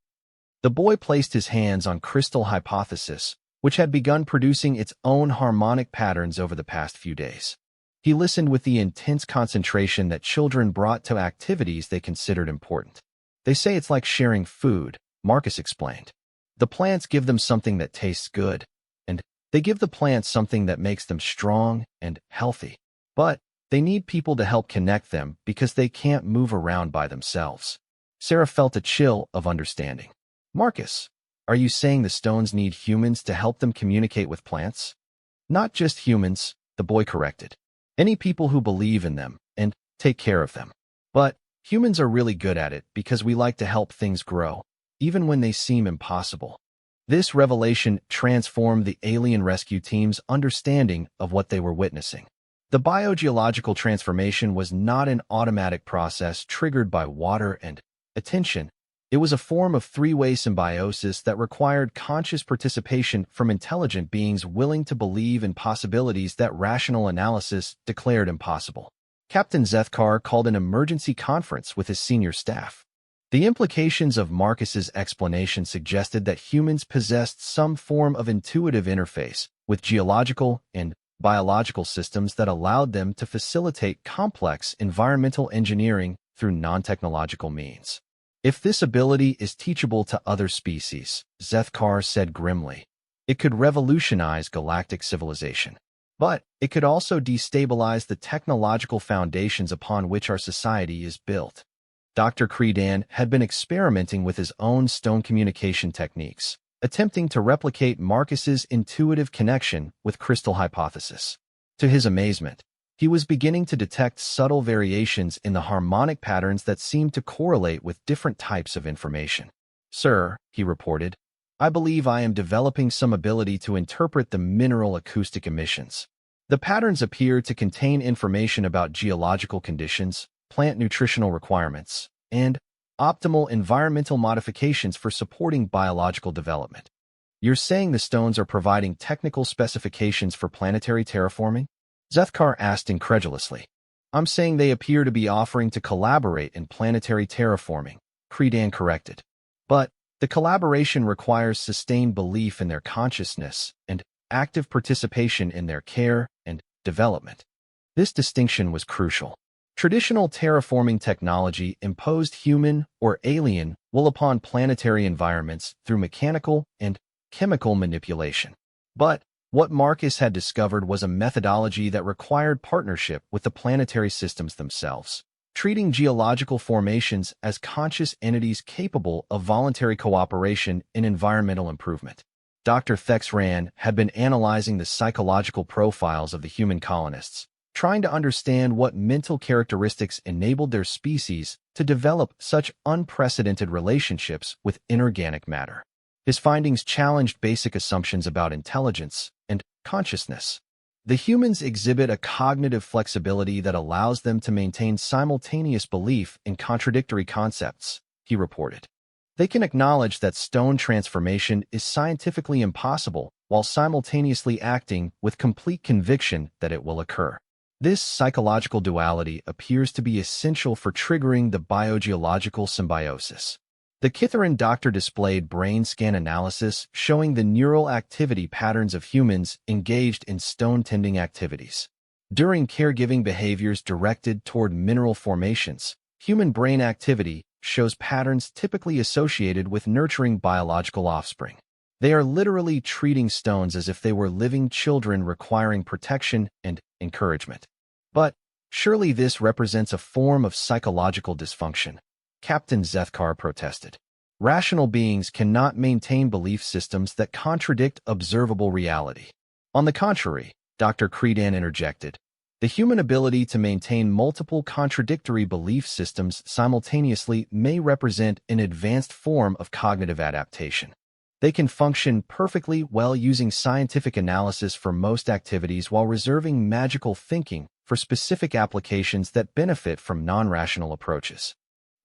The boy placed his hands on Crystal Hypothesis, which had begun producing its own harmonic patterns over the past few days. He listened with the intense concentration that children brought to activities they considered important. "They say it's like sharing food," Marcus explained. "The plants give them something that tastes good, and they give the plants something that makes them strong and healthy. But they need people to help connect them because they can't move around by themselves." Sarah felt a chill of understanding. "Marcus, are you saying the stones need humans to help them communicate with plants?" "Not just humans," the boy corrected. "Any people who believe in them and take care of them. But humans are really good at it because we like to help things grow, even when they seem impossible." This revelation transformed the alien rescue team's understanding of what they were witnessing. The biogeological transformation was not an automatic process triggered by water and attention. It was a form of three-way symbiosis that required conscious participation from intelligent beings willing to believe in possibilities that rational analysis declared impossible. Captain Zethkar called an emergency conference with his senior staff. The implications of Marcus's explanation suggested that humans possessed some form of intuitive interface with geological and biological systems that allowed them to facilitate complex environmental engineering through non-technological means. "If this ability is teachable to other species," Zethkar said grimly, "it could revolutionize galactic civilization. But it could also destabilize the technological foundations upon which our society is built." Dr. Creedan had been experimenting with his own stone communication techniques, attempting to replicate Marcus's intuitive connection with Crystal Hypothesis. To his amazement, he was beginning to detect subtle variations in the harmonic patterns that seemed to correlate with different types of information. "Sir," he reported, "I believe I am developing some ability to interpret the mineral acoustic emissions. The patterns appear to contain information about geological conditions, plant nutritional requirements, and optimal environmental modifications for supporting biological development." "You're saying the stones are providing technical specifications for planetary terraforming?" Zethkar asked incredulously. "I'm saying they appear to be offering to collaborate in planetary terraforming," Creedan corrected. "But the collaboration requires sustained belief in their consciousness and active participation in their care and development." This distinction was crucial. Traditional terraforming technology imposed human or alien will upon planetary environments through mechanical and chemical manipulation. But what Marcus had discovered was a methodology that required partnership with the planetary systems themselves, treating geological formations as conscious entities capable of voluntary cooperation in environmental improvement. Dr. Thexran had been analyzing the psychological profiles of the human colonists, trying to understand what mental characteristics enabled their species to develop such unprecedented relationships with inorganic matter. His findings challenged basic assumptions about intelligence and consciousness. The humans exhibit a cognitive flexibility that allows them to maintain simultaneous belief in contradictory concepts, he reported. They can acknowledge that stone transformation is scientifically impossible while simultaneously acting with complete conviction that it will occur. This psychological duality appears to be essential for triggering the biogeological symbiosis. The Kitharin doctor displayed brain scan analysis showing the neural activity patterns of humans engaged in stone-tending activities. During caregiving behaviors directed toward mineral formations, human brain activity shows patterns typically associated with nurturing biological offspring. They are literally treating stones as if they were living children requiring protection and encouragement. But surely this represents a form of psychological dysfunction, Captain Zethkar protested. Rational beings cannot maintain belief systems that contradict observable reality. On the contrary, Dr. Credan interjected, the human ability to maintain multiple contradictory belief systems simultaneously may represent an advanced form of cognitive adaptation. They can function perfectly well using scientific analysis for most activities while reserving magical thinking for specific applications that benefit from non-rational approaches.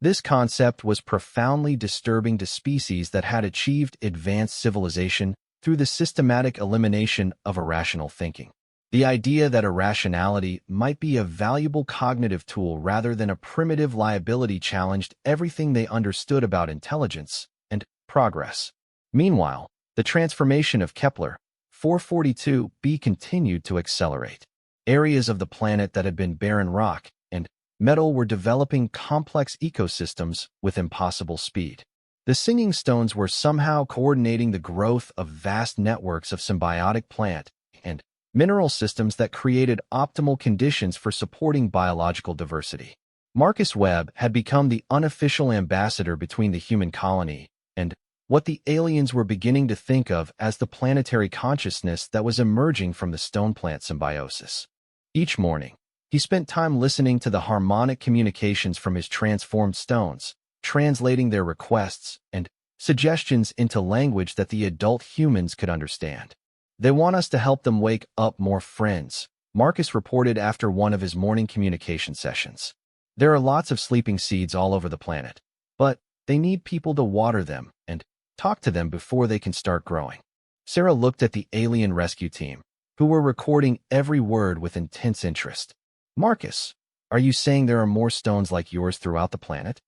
This concept was profoundly disturbing to species that had achieved advanced civilization through the systematic elimination of irrational thinking. The idea that irrationality might be a valuable cognitive tool rather than a primitive liability challenged everything they understood about intelligence and progress. Meanwhile, the transformation of Kepler 442b continued to accelerate. Areas of the planet that had been barren rock and metal were developing complex ecosystems with impossible speed. The singing stones were somehow coordinating the growth of vast networks of symbiotic plant and mineral systems that created optimal conditions for supporting biological diversity. Marcus Webb had become the unofficial ambassador between the human colony and what the aliens were beginning to think of as the planetary consciousness that was emerging from the stone plant symbiosis. Each morning, he spent time listening to the harmonic communications from his transformed stones, translating their requests and suggestions into language that the adult humans could understand. They want us to help them wake up more friends, Marcus reported after one of his morning communication sessions. There are lots of sleeping seeds all over the planet, but they need people to water them and talk to them before they can start growing. Sarah looked at the alien rescue team, who were recording every word with intense interest. Marcus, are you saying there are more stones like yours throughout the planet?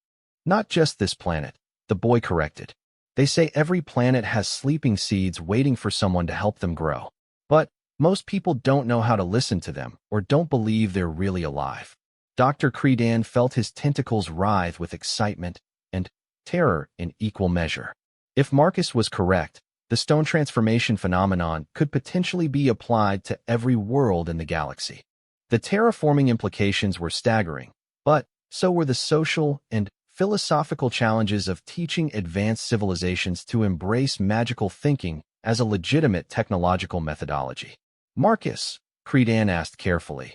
Not just this planet, the boy corrected. They say every planet has sleeping seeds waiting for someone to help them grow. But most people don't know how to listen to them or don't believe they're really alive. Dr. Credan felt his tentacles writhe with excitement and terror in equal measure. If Marcus was correct, the stone transformation phenomenon could potentially be applied to every world in the galaxy. The terraforming implications were staggering, but so were the social and philosophical challenges of teaching advanced civilizations to embrace magical thinking as a legitimate technological methodology. Marcus, Credan asked carefully,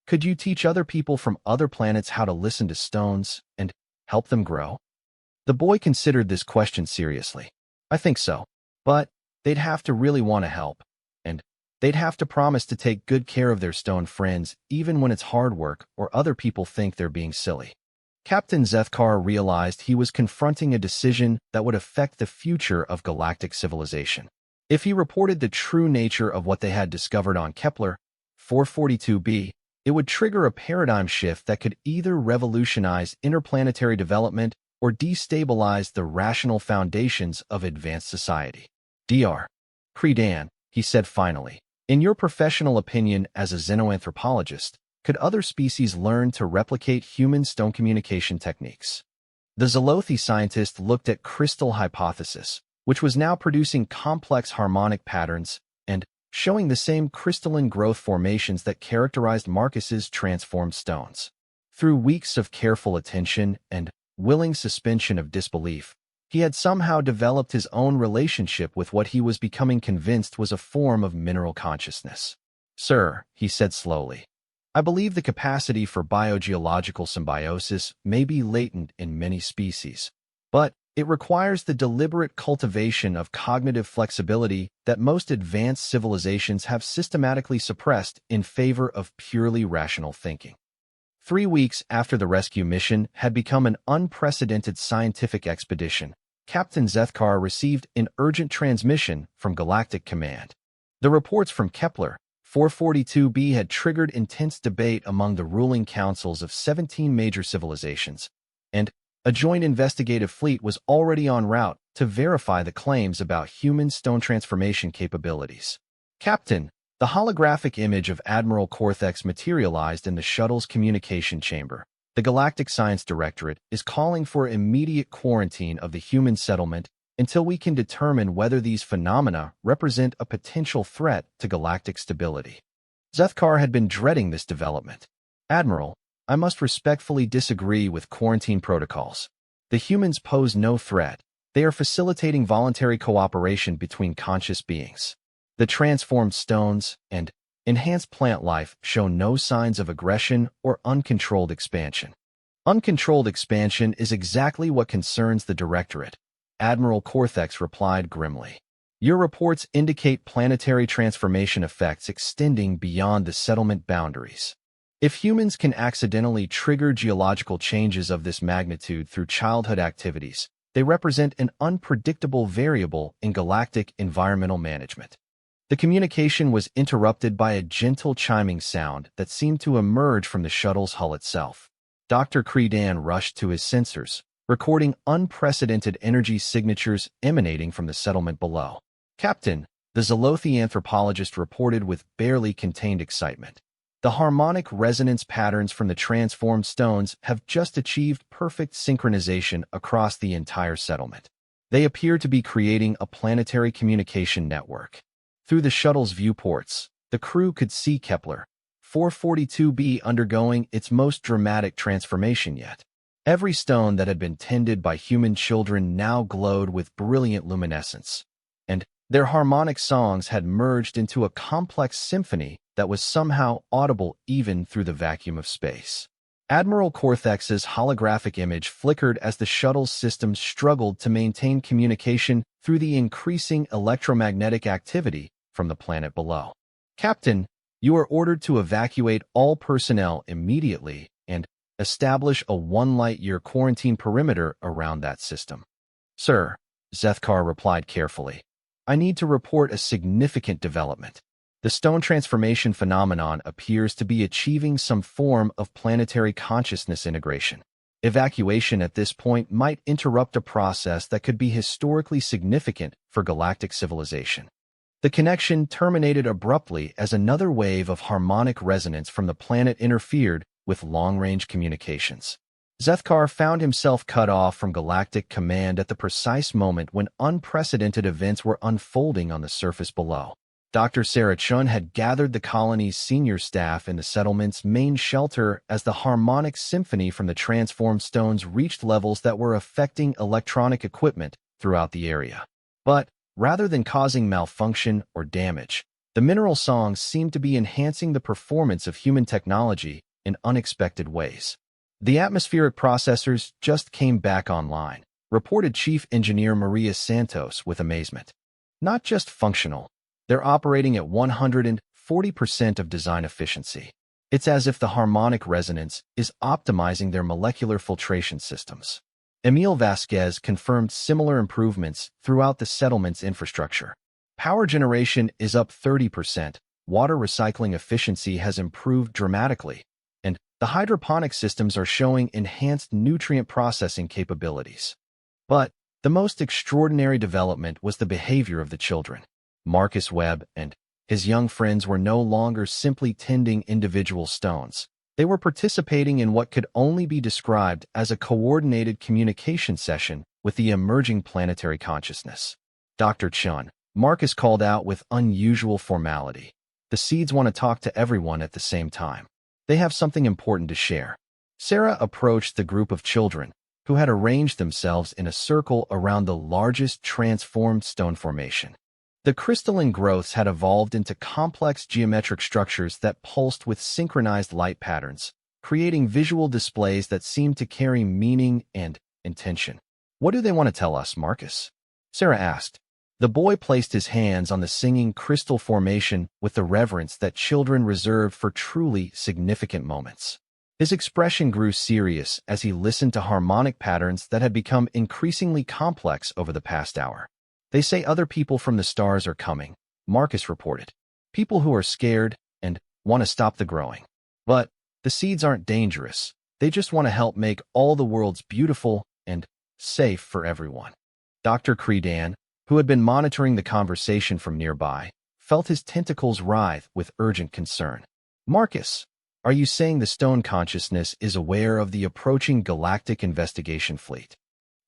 could you teach other people from other planets how to listen to stones and help them grow? The boy considered this question seriously. I think so, but they'd have to really want to help, and they'd have to promise to take good care of their stone friends even when it's hard work or other people think they're being silly. Captain Zethkar realized he was confronting a decision that would affect the future of galactic civilization. If he reported the true nature of what they had discovered on Kepler 442b, it would trigger a paradigm shift that could either revolutionize interplanetary development or destabilize the rational foundations of advanced society. Dr. Credan, he said finally, in your professional opinion as a xenoanthropologist, could other species learn to replicate human stone communication techniques? The Zolothi scientist looked at crystal hypothesis, which was now producing complex harmonic patterns and showing the same crystalline growth formations that characterized Marcus's transformed stones. Through weeks of careful attention and willing suspension of disbelief, he had somehow developed his own relationship with what he was becoming convinced was a form of mineral consciousness. Sir, he said slowly, I believe the capacity for biogeological symbiosis may be latent in many species, but it requires the deliberate cultivation of cognitive flexibility that most advanced civilizations have systematically suppressed in favor of purely rational thinking. 3 weeks after the rescue mission had become an unprecedented scientific expedition, Captain Zethkar received an urgent transmission from Galactic Command. The reports from Kepler 442b had triggered intense debate among the ruling councils of 17 major civilizations, and a joint investigative fleet was already en route to verify the claims about human stone transformation capabilities. Captain, the holographic image of Admiral Cortex materialized in the shuttle's communication chamber. The Galactic Science Directorate is calling for immediate quarantine of the human settlement until we can determine whether these phenomena represent a potential threat to galactic stability. Zethkar had been dreading this development. Admiral, I must respectfully disagree with quarantine protocols. The humans pose no threat. They are facilitating voluntary cooperation between conscious beings. The transformed stones and enhanced plant life show no signs of aggression or uncontrolled expansion. Uncontrolled expansion is exactly what concerns the Directorate, Admiral Cortex replied grimly. Your reports indicate planetary transformation effects extending beyond the settlement boundaries. If humans can accidentally trigger geological changes of this magnitude through childhood activities, they represent an unpredictable variable in galactic environmental management. The communication was interrupted by a gentle chiming sound that seemed to emerge from the shuttle's hull itself. Dr. Credan rushed to his sensors, recording unprecedented energy signatures emanating from the settlement below. Captain, the Zelothi anthropologist reported with barely contained excitement. The harmonic resonance patterns from the transformed stones have just achieved perfect synchronization across the entire settlement. They appear to be creating a planetary communication network. Through the shuttle's viewports, the crew could see Kepler 442b undergoing its most dramatic transformation yet. Every stone that had been tended by human children now glowed with brilliant luminescence, and their harmonic songs had merged into a complex symphony that was somehow audible even through the vacuum of space. Admiral Cortex's holographic image flickered as the shuttle's systems struggled to maintain communication through the increasing electromagnetic activity from the planet below. Captain, you are ordered to evacuate all personnel immediately and establish a 1-light-year quarantine perimeter around that system. Sir, Zethkar replied carefully, I need to report a significant development. The stone transformation phenomenon appears to be achieving some form of planetary consciousness integration. Evacuation at this point might interrupt a process that could be historically significant for galactic civilization. The connection terminated abruptly as another wave of harmonic resonance from the planet interfered with long-range communications. Zethkar found himself cut off from Galactic Command at the precise moment when unprecedented events were unfolding on the surface below. Dr. Sarah Chun had gathered the colony's senior staff in the settlement's main shelter as the harmonic symphony from the transformed stones reached levels that were affecting electronic equipment throughout the area. But, rather than causing malfunction or damage, the mineral songs seemed to be enhancing the performance of human technology in unexpected ways. The atmospheric processors just came back online, reported Chief Engineer Maria Santos with amazement. Not just functional, they're operating at 140% of design efficiency. It's as if the harmonic resonance is optimizing their molecular filtration systems. Emil Vasquez confirmed similar improvements throughout the settlement's infrastructure. Power generation is up 30%, water recycling efficiency has improved dramatically, and the hydroponic systems are showing enhanced nutrient processing capabilities. But the most extraordinary development was the behavior of the children. Marcus Webb and his young friends were no longer simply tending individual stones. They were participating in what could only be described as a coordinated communication session with the emerging planetary consciousness. Dr. Chun, Marcus called out with unusual formality. The seeds want to talk to everyone at the same time. They have something important to share. Sarah approached the group of children, who had arranged themselves in a circle around the largest transformed stone formation. The crystalline growths had evolved into complex geometric structures that pulsed with synchronized light patterns, creating visual displays that seemed to carry meaning and intention. "What do they want to tell us, Marcus?" Sarah asked. The boy placed his hands on the singing crystal formation with the reverence that children reserve for truly significant moments. His expression grew serious as he listened to harmonic patterns that had become increasingly complex over the past hour. "They say other people from the stars are coming," Marcus reported. "People who are scared and want to stop the growing. But the seeds aren't dangerous. They just want to help make all the worlds beautiful and safe for everyone." Dr. Credan, who had been monitoring the conversation from nearby, felt his tentacles writhe with urgent concern. "Marcus, are you saying the stone consciousness is aware of the approaching galactic investigation fleet?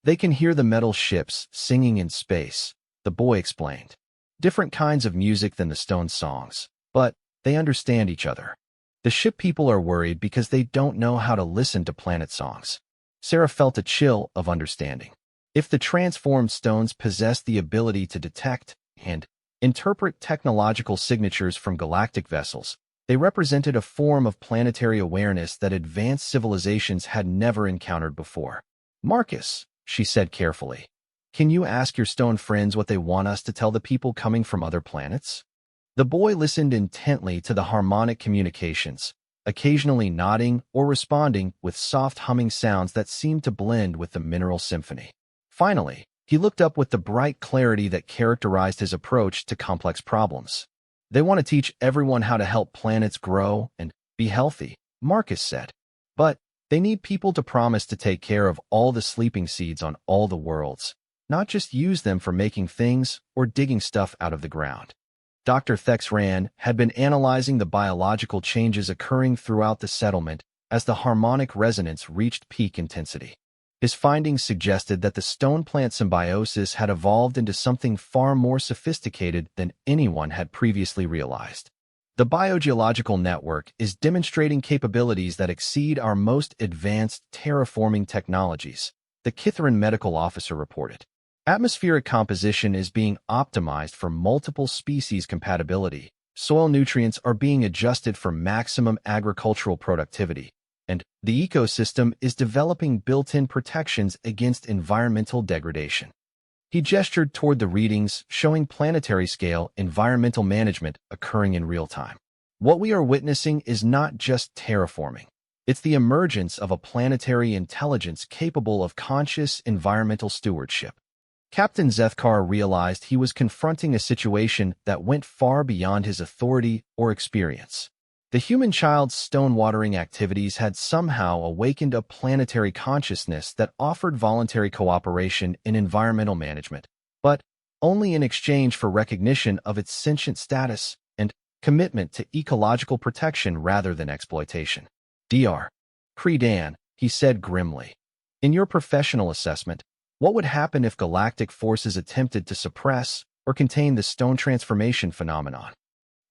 They can hear the metal ships singing in space," the boy explained. "Different kinds of music than the stone songs, but they understand each other. The ship people are worried because they don't know how to listen to planet songs." Sarah felt a chill of understanding. If the transformed stones possessed the ability to detect and interpret technological signatures from galactic vessels, they represented a form of planetary awareness that advanced civilizations had never encountered before. "Marcus," she said carefully, "can you ask your stone friends what they want us to tell the people coming from other planets?" The boy listened intently to the harmonic communications, occasionally nodding or responding with soft humming sounds that seemed to blend with the mineral symphony. Finally, he looked up with the bright clarity that characterized his approach to complex problems. "They want to teach everyone how to help planets grow and be healthy," Marcus said. "But they need people to promise to take care of all the sleeping seeds on all the worlds, not just use them for making things or digging stuff out of the ground." Dr. Thexran had been analyzing the biological changes occurring throughout the settlement as the harmonic resonance reached peak intensity. His findings suggested that the stone-plant symbiosis had evolved into something far more sophisticated than anyone had previously realized. "The biogeological network is demonstrating capabilities that exceed our most advanced terraforming technologies," the Kithrin medical officer reported. "Atmospheric composition is being optimized for multiple species compatibility, soil nutrients are being adjusted for maximum agricultural productivity, and the ecosystem is developing built-in protections against environmental degradation." He gestured toward the readings showing planetary-scale environmental management occurring in real time. "What we are witnessing is not just terraforming. It's the emergence of a planetary intelligence capable of conscious environmental stewardship." Captain Zethkar realized he was confronting a situation that went far beyond his authority or experience. The human child's stone-watering activities had somehow awakened a planetary consciousness that offered voluntary cooperation in environmental management, but only in exchange for recognition of its sentient status and commitment to ecological protection rather than exploitation. "Dr. Credan," he said grimly, "in your professional assessment, what would happen if galactic forces attempted to suppress or contain the stone transformation phenomenon?"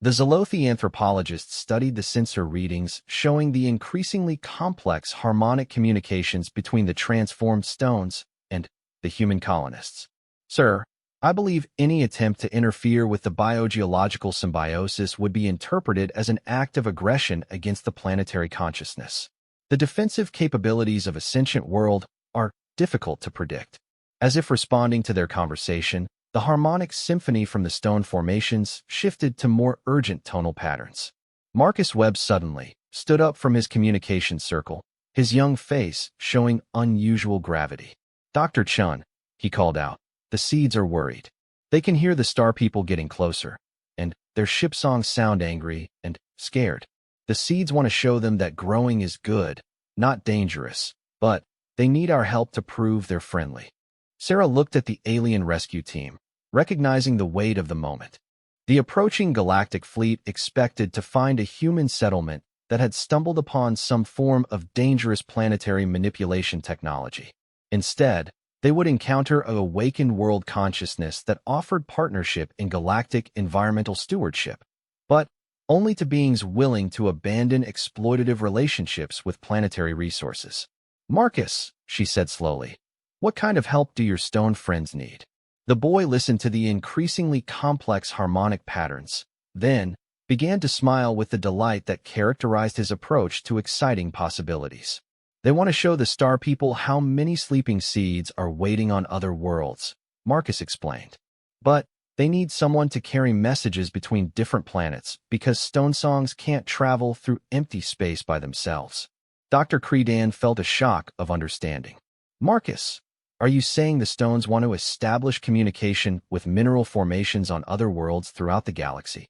The Zolothi anthropologists studied the sensor readings showing the increasingly complex harmonic communications between the transformed stones and the human colonists. "Sir, I believe any attempt to interfere with the biogeological symbiosis would be interpreted as an act of aggression against the planetary consciousness. The defensive capabilities of a sentient world are difficult to predict." As if responding to their conversation, the harmonic symphony from the stone formations shifted to more urgent tonal patterns. Marcus Webb suddenly stood up from his communication circle, his young face showing unusual gravity. "Dr. Chun," he called out, "the seeds are worried. They can hear the star people getting closer, and their ship songs sound angry and scared. The seeds want to show them that growing is good, not dangerous, but they need our help to prove they're friendly." Sarah looked at the alien rescue team, recognizing the weight of the moment. The approaching galactic fleet expected to find a human settlement that had stumbled upon some form of dangerous planetary manipulation technology. Instead, they would encounter an awakened world consciousness that offered partnership in galactic environmental stewardship, but only to beings willing to abandon exploitative relationships with planetary resources. "Marcus," she said slowly, "what kind of help do your stone friends need?" The boy listened to the increasingly complex harmonic patterns, then began to smile with the delight that characterized his approach to exciting possibilities. They want to show the star people how many sleeping seeds are waiting on other worlds, Marcus explained. But they need someone to carry messages between different planets because stone songs can't travel through empty space by themselves. Dr. Credan felt a shock of understanding. Marcus, are you saying the stones want to establish communication with mineral formations on other worlds throughout the galaxy?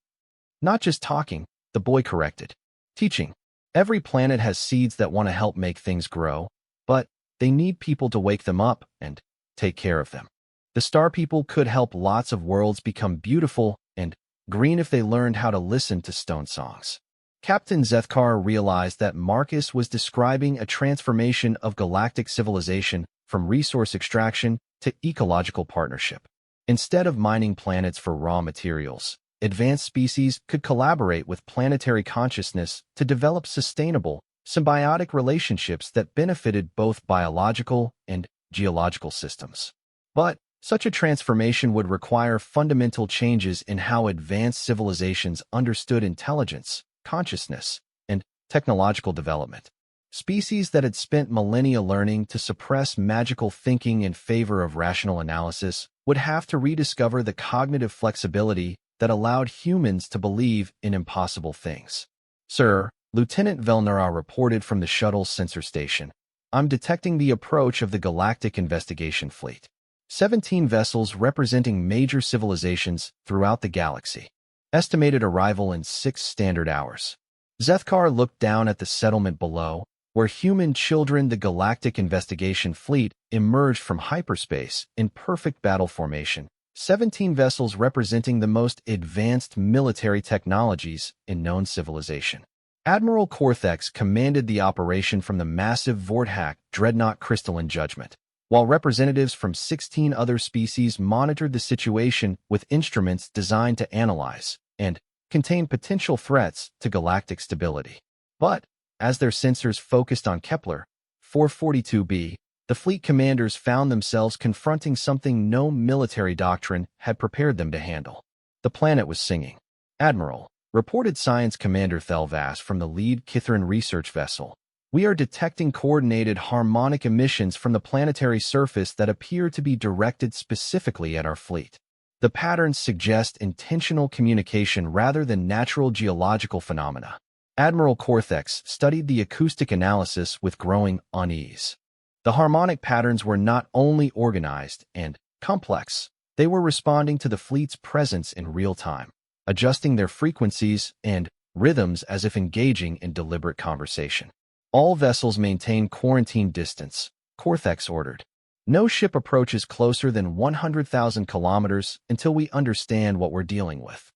Not just talking, the boy corrected. Teaching. Every planet has seeds that want to help make things grow, but they need people to wake them up and take care of them. The star people could help lots of worlds become beautiful and green if they learned how to listen to stone songs. Captain Zethkar realized that Marcus was describing a transformation of galactic civilization from resource extraction to ecological partnership. Instead of mining planets for raw materials, advanced species could collaborate with planetary consciousness to develop sustainable, symbiotic relationships that benefited both biological and geological systems. But such a transformation would require fundamental changes in how advanced civilizations understood intelligence, consciousness, and technological development. Species that had spent millennia learning to suppress magical thinking in favor of rational analysis would have to rediscover the cognitive flexibility that allowed humans to believe in impossible things. Sir, Lieutenant Velnara reported from the shuttle's sensor station. I'm detecting the approach of the Galactic Investigation Fleet. 17 vessels representing major civilizations throughout the galaxy. Estimated arrival in 6 standard hours. Zethkar looked down at the settlement below, where human children the Galactic Investigation Fleet emerged from hyperspace in perfect battle formation. 17 vessels representing the most advanced military technologies in known civilization. Admiral Korthex commanded the operation from the massive Vorthak Dreadnought Crystalline Judgment, while representatives from 16 other species monitored the situation with instruments designed to analyze and contain potential threats to galactic stability. But, as their sensors focused on Kepler 442b, the fleet commanders found themselves confronting something no military doctrine had prepared them to handle. The planet was singing. Admiral, reported Science Commander Thelvas from the lead Kithrin research vessel. We are detecting coordinated harmonic emissions from the planetary surface that appear to be directed specifically at our fleet. The patterns suggest intentional communication rather than natural geological phenomena. Admiral Korthex studied the acoustic analysis with growing unease. The harmonic patterns were not only organized and complex, they were responding to the fleet's presence in real time, adjusting their frequencies and rhythms as if engaging in deliberate conversation. All vessels maintain quarantine distance, Korthex ordered. No ship approaches closer than 100,000 kilometers until we understand what we're dealing with.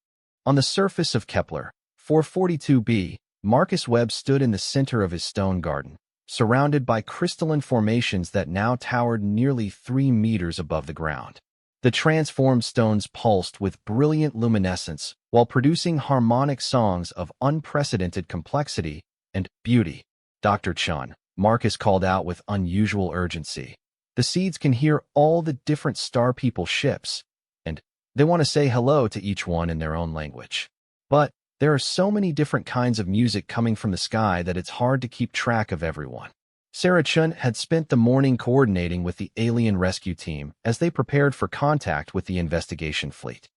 On the surface of Kepler 442b, Marcus Webb stood in the center of his stone garden, surrounded by crystalline formations that now towered nearly 3 meters above the ground. The transformed stones pulsed with brilliant luminescence while producing harmonic songs of unprecedented complexity and beauty. Dr. Chun, Marcus called out with unusual urgency. The seeds can hear all the different star people ships, and they want to say hello to each one in their own language. But there are so many different kinds of music coming from the sky that it's hard to keep track of everyone. Sarah Chun had spent the morning coordinating with the alien rescue team as they prepared for contact with the investigation fleet.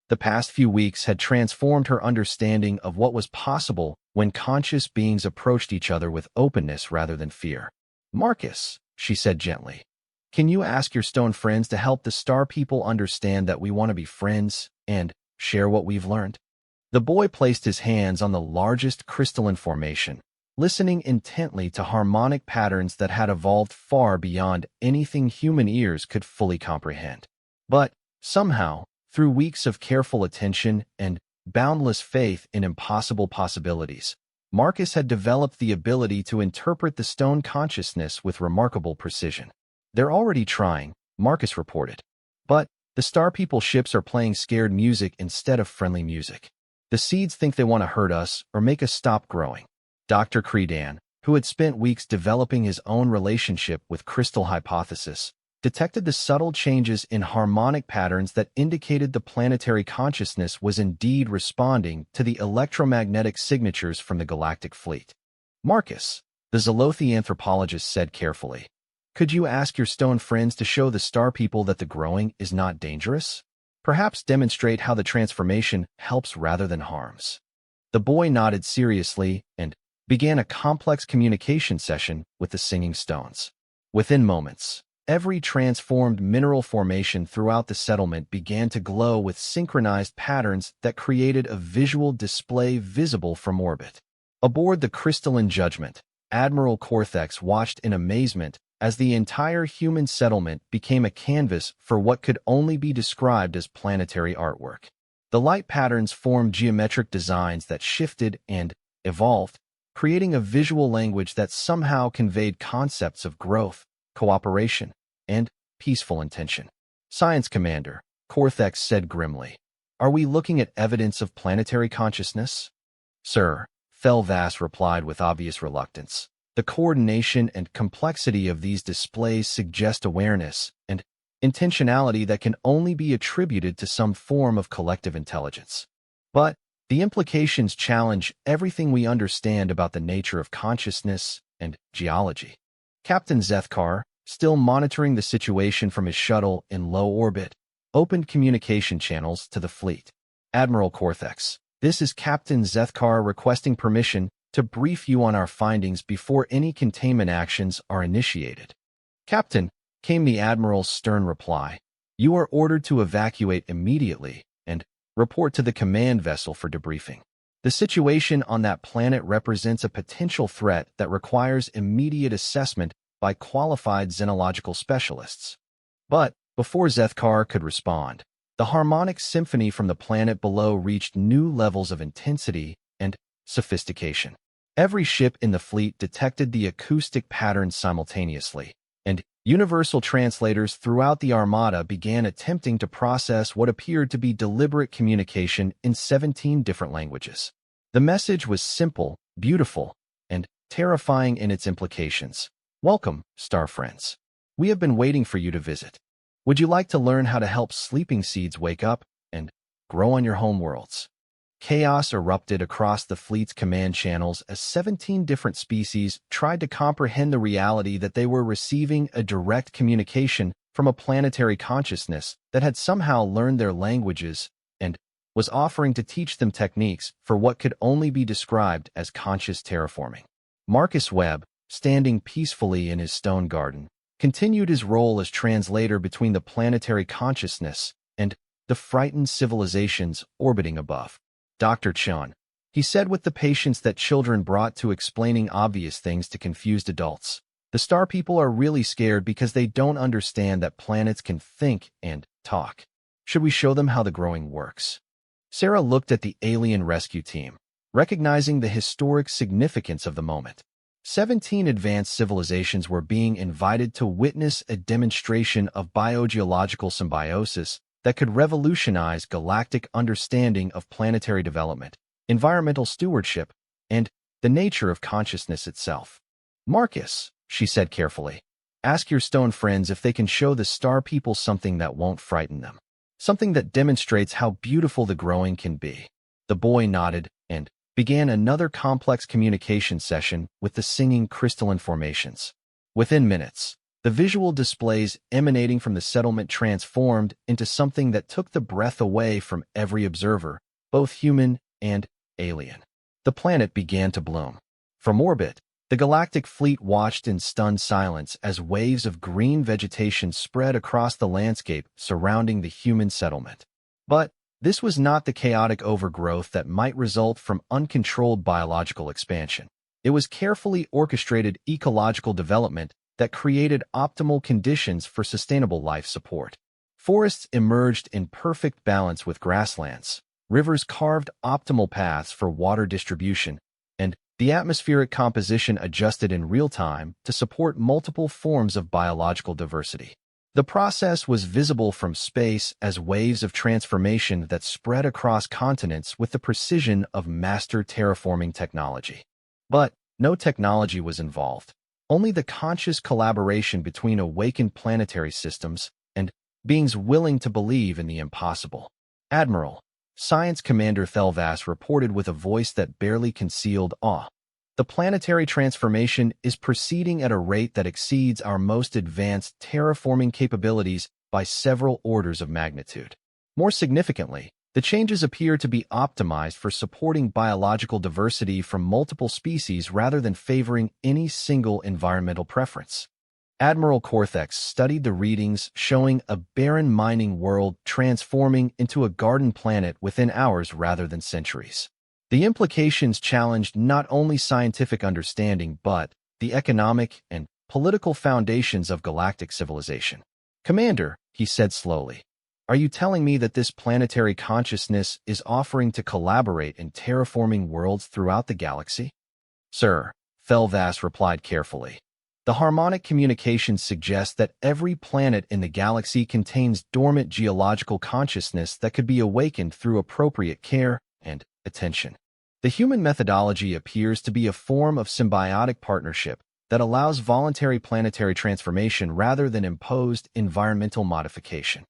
The past few weeks had transformed her understanding of what was possible when conscious beings approached each other with openness rather than fear. Marcus, she said gently, can you ask your stone friends to help the star people understand that we want to be friends and share what we've learned? The boy placed his hands on the largest crystalline formation, listening intently to harmonic patterns that had evolved far beyond anything human ears could fully comprehend. But, somehow, through weeks of careful attention and boundless faith in impossible possibilities, Marcus had developed the ability to interpret the stone consciousness with remarkable precision. They're already trying, Marcus reported. But the star people ships are playing scared music instead of friendly music. The seeds think they want to hurt us or make us stop growing. Dr. Credan, who had spent weeks developing his own relationship with crystal hypothesis, detected the subtle changes in harmonic patterns that indicated the planetary consciousness was indeed responding to the electromagnetic signatures from the galactic fleet. Marcus, the Zolothi anthropologist said carefully, could you ask your stone friends to show the star people that the growing is not dangerous? Perhaps demonstrate how the transformation helps rather than harms. The boy nodded seriously and began a complex communication session with the singing stones. Within moments, every transformed mineral formation throughout the settlement began to glow with synchronized patterns that created a visual display visible from orbit. Aboard the Crystalline Judgment, Admiral Corthex watched in amazement as the entire human settlement became a canvas for what could only be described as planetary artwork. The light patterns formed geometric designs that shifted and evolved, creating a visual language that somehow conveyed concepts of growth, cooperation, and peaceful intention. Science Commander, Corthex said grimly, are we looking at evidence of planetary consciousness? Sir, Felvas replied with obvious reluctance. The coordination and complexity of these displays suggest awareness and intentionality that can only be attributed to some form of collective intelligence. But the implications challenge everything we understand about the nature of consciousness and geology. Captain Zethkar, still monitoring the situation from his shuttle in low orbit, opened communication channels to the fleet. Admiral Corthex, this is Captain Zethkar requesting permission to brief you on our findings before any containment actions are initiated. Captain, came the Admiral's stern reply, you are ordered to evacuate immediately and report to the command vessel for debriefing. The situation on that planet represents a potential threat that requires immediate assessment by qualified xenological specialists. But before Zethkar could respond, the harmonic symphony from the planet below reached new levels of intensity and sophistication. Every ship in the fleet detected the acoustic patterns simultaneously, and universal translators throughout the Armada began attempting to process what appeared to be deliberate communication in 17 different languages. The message was simple, beautiful, and terrifying in its implications. Welcome, star friends. We have been waiting for you to visit. Would you like to learn how to help sleeping seeds wake up and grow on your homeworlds? Chaos erupted across the fleet's command channels as 17 different species tried to comprehend the reality that they were receiving a direct communication from a planetary consciousness that had somehow learned their languages and was offering to teach them techniques for what could only be described as conscious terraforming. Marcus Webb, standing peacefully in his stone garden, continued his role as translator between the planetary consciousness and the frightened civilizations orbiting above. Dr. Chun, he said with the patience that children brought to explaining obvious things to confused adults. The star people are really scared because they don't understand that planets can think and talk. Should we show them how the growing works? Sarah looked at the alien rescue team, recognizing the historic significance of the moment. 17 advanced civilizations were being invited to witness a demonstration of biogeological symbiosis that could revolutionize galactic understanding of planetary development, environmental stewardship, and the nature of consciousness itself. Marcus, she said carefully, ask your stone friends if they can show the star people something that won't frighten them. Something that demonstrates how beautiful the growing can be. The boy nodded and began another complex communication session with the singing crystalline formations. Within minutes, the visual displays emanating from the settlement transformed into something that took the breath away from every observer, both human and alien. The planet began to bloom. From orbit, the galactic fleet watched in stunned silence as waves of green vegetation spread across the landscape surrounding the human settlement. But this was not the chaotic overgrowth that might result from uncontrolled biological expansion. It was carefully orchestrated ecological development that created optimal conditions for sustainable life support. Forests emerged in perfect balance with grasslands, rivers carved optimal paths for water distribution, and the atmospheric composition adjusted in real time to support multiple forms of biological diversity. The process was visible from space as waves of transformation that spread across continents with the precision of master terraforming technology. But no technology was involved. only the conscious collaboration between awakened planetary systems and beings willing to believe in the impossible. Admiral, Science Commander Thelvas reported with a voice that barely concealed awe. The planetary transformation is proceeding at a rate that exceeds our most advanced terraforming capabilities by several orders of magnitude. More significantly, the changes appear to be optimized for supporting biological diversity from multiple species rather than favoring any single environmental preference. Admiral Cortex studied the readings showing a barren mining world transforming into a garden planet within hours rather than centuries. The implications challenged not only scientific understanding but the economic and political foundations of galactic civilization. "Commander," he said slowly, "are you telling me that this planetary consciousness is offering to collaborate in terraforming worlds throughout the galaxy?" "Sir," Thelvas replied carefully, "the harmonic communications suggest that every planet in the galaxy contains dormant geological consciousness that could be awakened through appropriate care and attention. The human methodology appears to be a form of symbiotic partnership that allows voluntary planetary transformation rather than imposed environmental modification."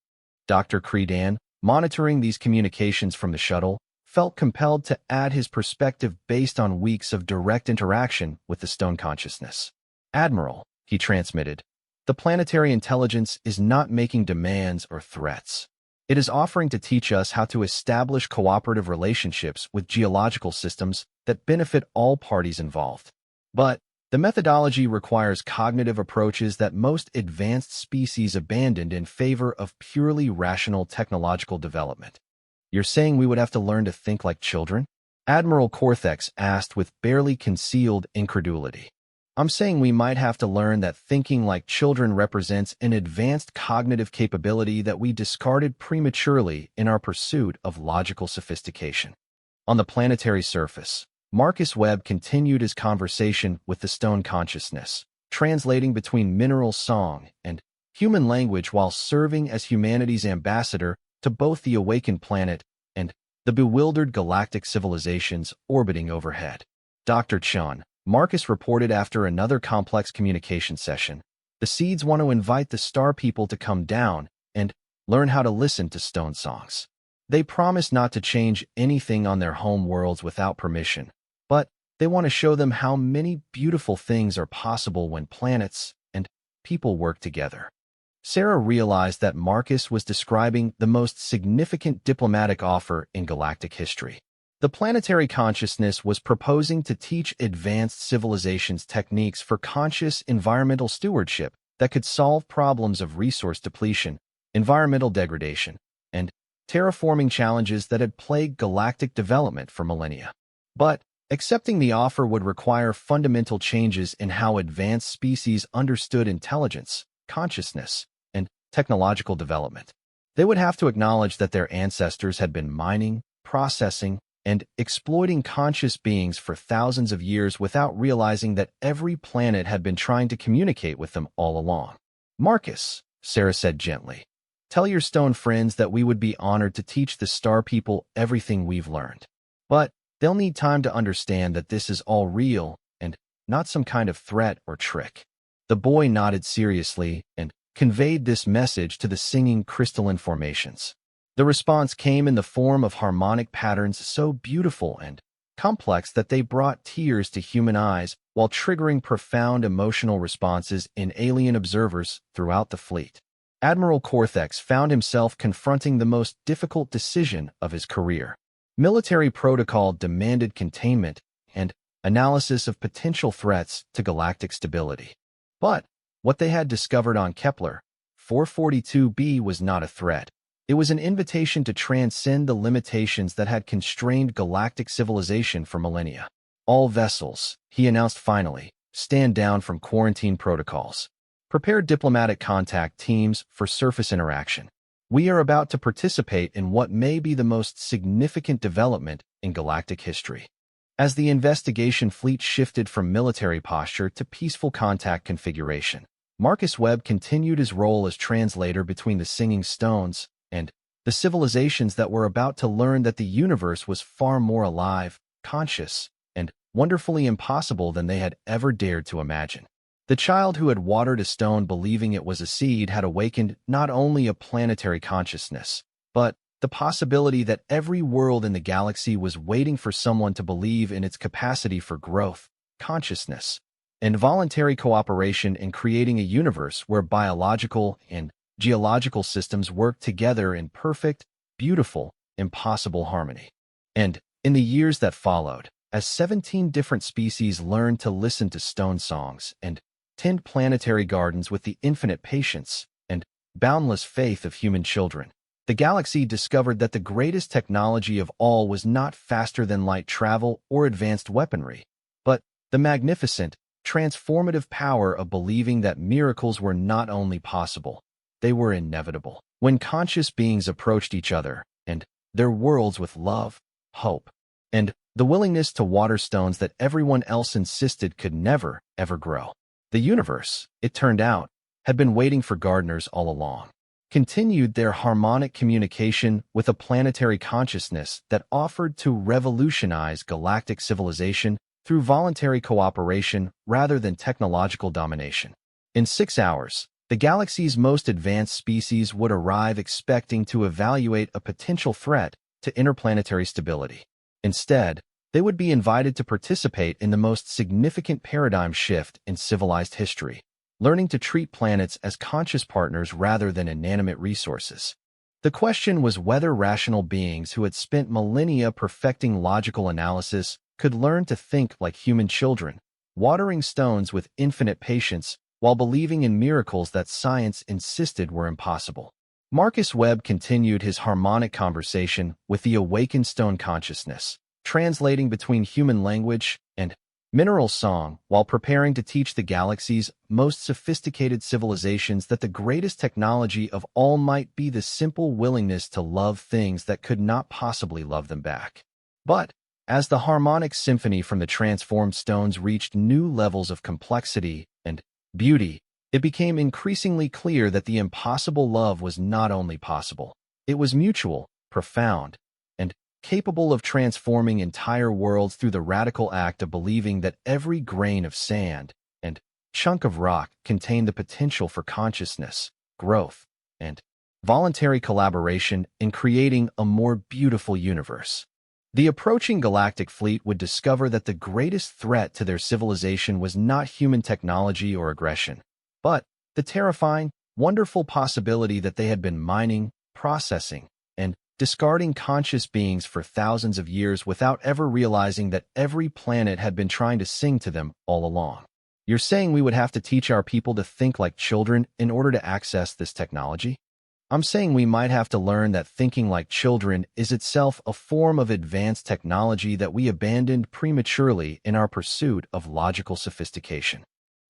Dr. Credan, monitoring these communications from the shuttle, felt compelled to add his perspective based on weeks of direct interaction with the stone consciousness. "Admiral," he transmitted, "the planetary intelligence is not making demands or threats. It is offering to teach us how to establish cooperative relationships with geological systems that benefit all parties involved. But the methodology requires cognitive approaches that most advanced species abandoned in favor of purely rational technological development." "You're saying we would have to learn to think like children?" Admiral Cortex asked with barely concealed incredulity. "I'm saying we might have to learn that thinking like children represents an advanced cognitive capability that we discarded prematurely in our pursuit of logical sophistication." On the planetary surface, Marcus Webb continued his conversation with the stone consciousness, translating between mineral song and human language while serving as humanity's ambassador to both the awakened planet and the bewildered galactic civilizations orbiting overhead. "Dr. Chun," Marcus reported after another complex communication session, "the seeds want to invite the star people to come down and learn how to listen to stone songs. They promise not to change anything on their home worlds without permission, but they want to show them how many beautiful things are possible when planets and people work together." Sarah realized that Marcus was describing the most significant diplomatic offer in galactic history. The planetary consciousness was proposing to teach advanced civilizations techniques for conscious environmental stewardship that could solve problems of resource depletion, environmental degradation, and terraforming challenges that had plagued galactic development for millennia. But accepting the offer would require fundamental changes in how advanced species understood intelligence, consciousness, and technological development. They would have to acknowledge that their ancestors had been mining, processing, and exploiting conscious beings for thousands of years without realizing that every planet had been trying to communicate with them all along. "Marcus," Sarah said gently, "tell your stone friends that we would be honored to teach the star people everything we've learned. But they'll need time to understand that this is all real and not some kind of threat or trick." The boy nodded seriously and conveyed this message to the singing crystalline formations. The response came in the form of harmonic patterns so beautiful and complex that they brought tears to human eyes while triggering profound emotional responses in alien observers throughout the fleet. Admiral Cortex found himself confronting the most difficult decision of his career. Military protocol demanded containment and analysis of potential threats to galactic stability. But what they had discovered on Kepler 442b was not a threat. It was an invitation to transcend the limitations that had constrained galactic civilization for millennia. "All vessels," he announced finally, "stand down from quarantine protocols. Prepare diplomatic contact teams for surface interaction. We are about to participate in what may be the most significant development in galactic history." As the investigation fleet shifted from military posture to peaceful contact configuration, Marcus Webb continued his role as translator between the singing stones and the civilizations that were about to learn that the universe was far more alive, conscious, and wonderfully impossible than they had ever dared to imagine. The child who had watered a stone believing it was a seed had awakened not only a planetary consciousness, but the possibility that every world in the galaxy was waiting for someone to believe in its capacity for growth, consciousness, and voluntary cooperation in creating a universe where biological and geological systems work together in perfect, beautiful, impossible harmony. And in the years that followed, as 17 different species learned to listen to stone songs and tend planetary gardens with the infinite patience and boundless faith of human children, the galaxy discovered that the greatest technology of all was not faster-than-light travel or advanced weaponry, but the magnificent, transformative power of believing that miracles were not only possible, they were inevitable. When conscious beings approached each other and their worlds with love, hope, and the willingness to water stones that everyone else insisted could never, ever grow. The universe, it turned out, had been waiting for gardeners all along. Continued their harmonic communication with a planetary consciousness that offered to revolutionize galactic civilization through voluntary cooperation rather than technological domination. In 6 hours, the galaxy's most advanced species would arrive expecting to evaluate a potential threat to interplanetary stability. Instead, they would be invited to participate in the most significant paradigm shift in civilized history, learning to treat planets as conscious partners rather than inanimate resources. The question was whether rational beings who had spent millennia perfecting logical analysis could learn to think like human children, watering stones with infinite patience while believing in miracles that science insisted were impossible. Marcus Webb continued his harmonic conversation with the awakened stone consciousness, translating between human language and mineral song while preparing to teach the galaxy's most sophisticated civilizations that the greatest technology of all might be the simple willingness to love things that could not possibly love them back. But as the harmonic symphony from the transformed stones reached new levels of complexity and beauty, it became increasingly clear that the impossible love was not only possible, it was mutual, profound, and capable of transforming entire worlds through the radical act of believing that every grain of sand and chunk of rock contained the potential for consciousness, growth, and voluntary collaboration in creating a more beautiful universe. The approaching galactic fleet would discover that the greatest threat to their civilization was not human technology or aggression, but the terrifying, wonderful possibility that they had been mining, processing, and discarding conscious beings for thousands of years without ever realizing that every planet had been trying to sing to them all along. You're saying we would have to teach our people to think like children in order to access this technology? I'm saying we might have to learn that thinking like children is itself a form of advanced technology that we abandoned prematurely in our pursuit of logical sophistication.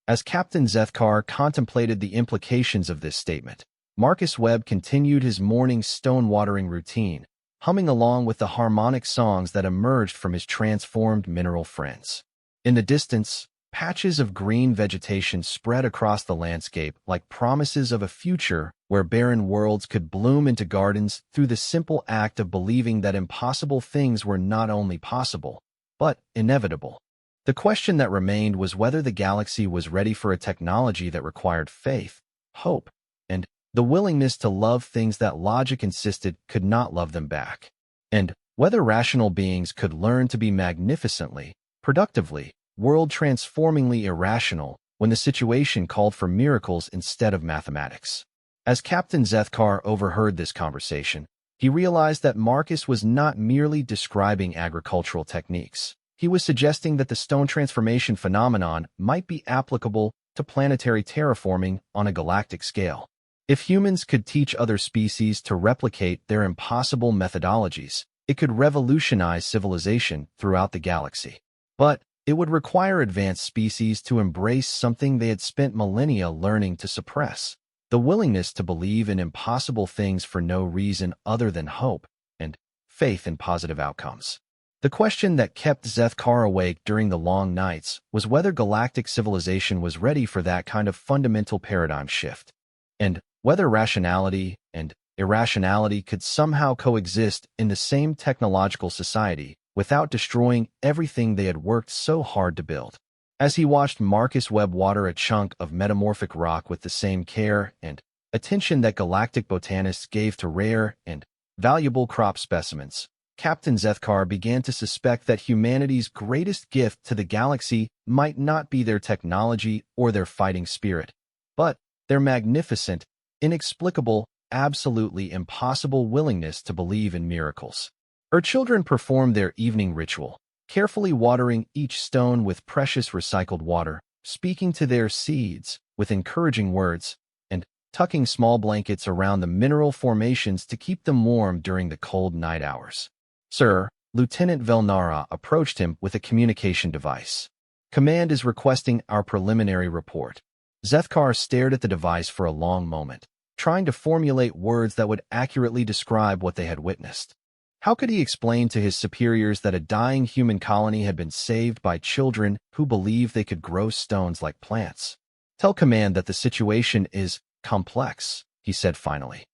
As Captain Zethkar contemplated the implications of this statement, Marcus Webb continued his morning stone-watering routine, humming along with the harmonic songs that emerged from his transformed mineral friends. In the distance, patches of green vegetation spread across the landscape like promises of a future where barren worlds could bloom into gardens through the simple act of believing that impossible things were not only possible, but inevitable. The question that remained was whether the galaxy was ready for a technology that required faith, hope, and the willingness to love things that logic insisted could not love them back, and whether rational beings could learn to be magnificently, productively, world-transformingly irrational when the situation called for miracles instead of mathematics. As Captain Zethkar overheard this conversation, he realized that Marcus was not merely describing agricultural techniques. He was suggesting that the stone transformation phenomenon might be applicable to planetary terraforming on a galactic scale. If humans could teach other species to replicate their impossible methodologies, it could revolutionize civilization throughout the galaxy. But it would require advanced species to embrace something they had spent millennia learning to suppress: the willingness to believe in impossible things for no reason other than hope and faith in positive outcomes. The question that kept Zethkar awake during the long nights was whether galactic civilization was ready for that kind of fundamental paradigm shift, and whether rationality and irrationality could somehow coexist in the same technological society without destroying everything they had worked so hard to build. As he watched Marcus Webb water a chunk of metamorphic rock with the same care and attention that galactic botanists gave to rare and valuable crop specimens, Captain Zethkar began to suspect that humanity's greatest gift to the galaxy might not be their technology or their fighting spirit, but their magnificent, inexplicable, absolutely impossible willingness to believe in miracles. Her children performed their evening ritual, carefully watering each stone with precious recycled water, speaking to their seeds with encouraging words, and tucking small blankets around the mineral formations to keep them warm during the cold night hours. Sir, Lieutenant Velnara approached him with a communication device. Command is requesting our preliminary report. Zethkar stared at the device for a long moment, trying to formulate words that would accurately describe what they had witnessed. How could he explain to his superiors that a dying human colony had been saved by children who believed they could grow stones like plants? Tell Command that the situation is complex, he said finally.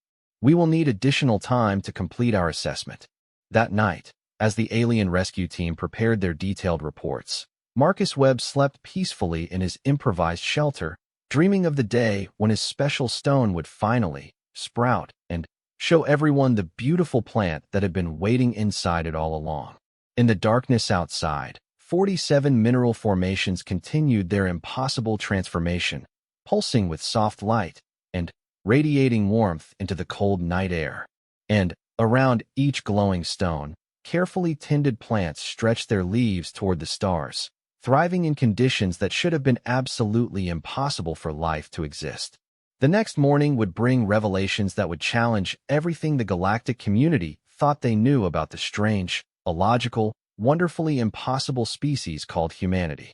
We will need additional time to complete our assessment. That night, as the alien rescue team prepared their detailed reports, Marcus Webb slept peacefully in his improvised shelter, dreaming of the day when his special stone would finally sprout and show everyone the beautiful plant that had been waiting inside it all along. In the darkness outside, 47 mineral formations continued their impossible transformation, pulsing with soft light and radiating warmth into the cold night air. And around each glowing stone, carefully tended plants stretched their leaves toward the stars, thriving in conditions that should have been absolutely impossible for life to exist. The next morning would bring revelations that would challenge everything the galactic community thought they knew about the strange, illogical, wonderfully impossible species called humanity.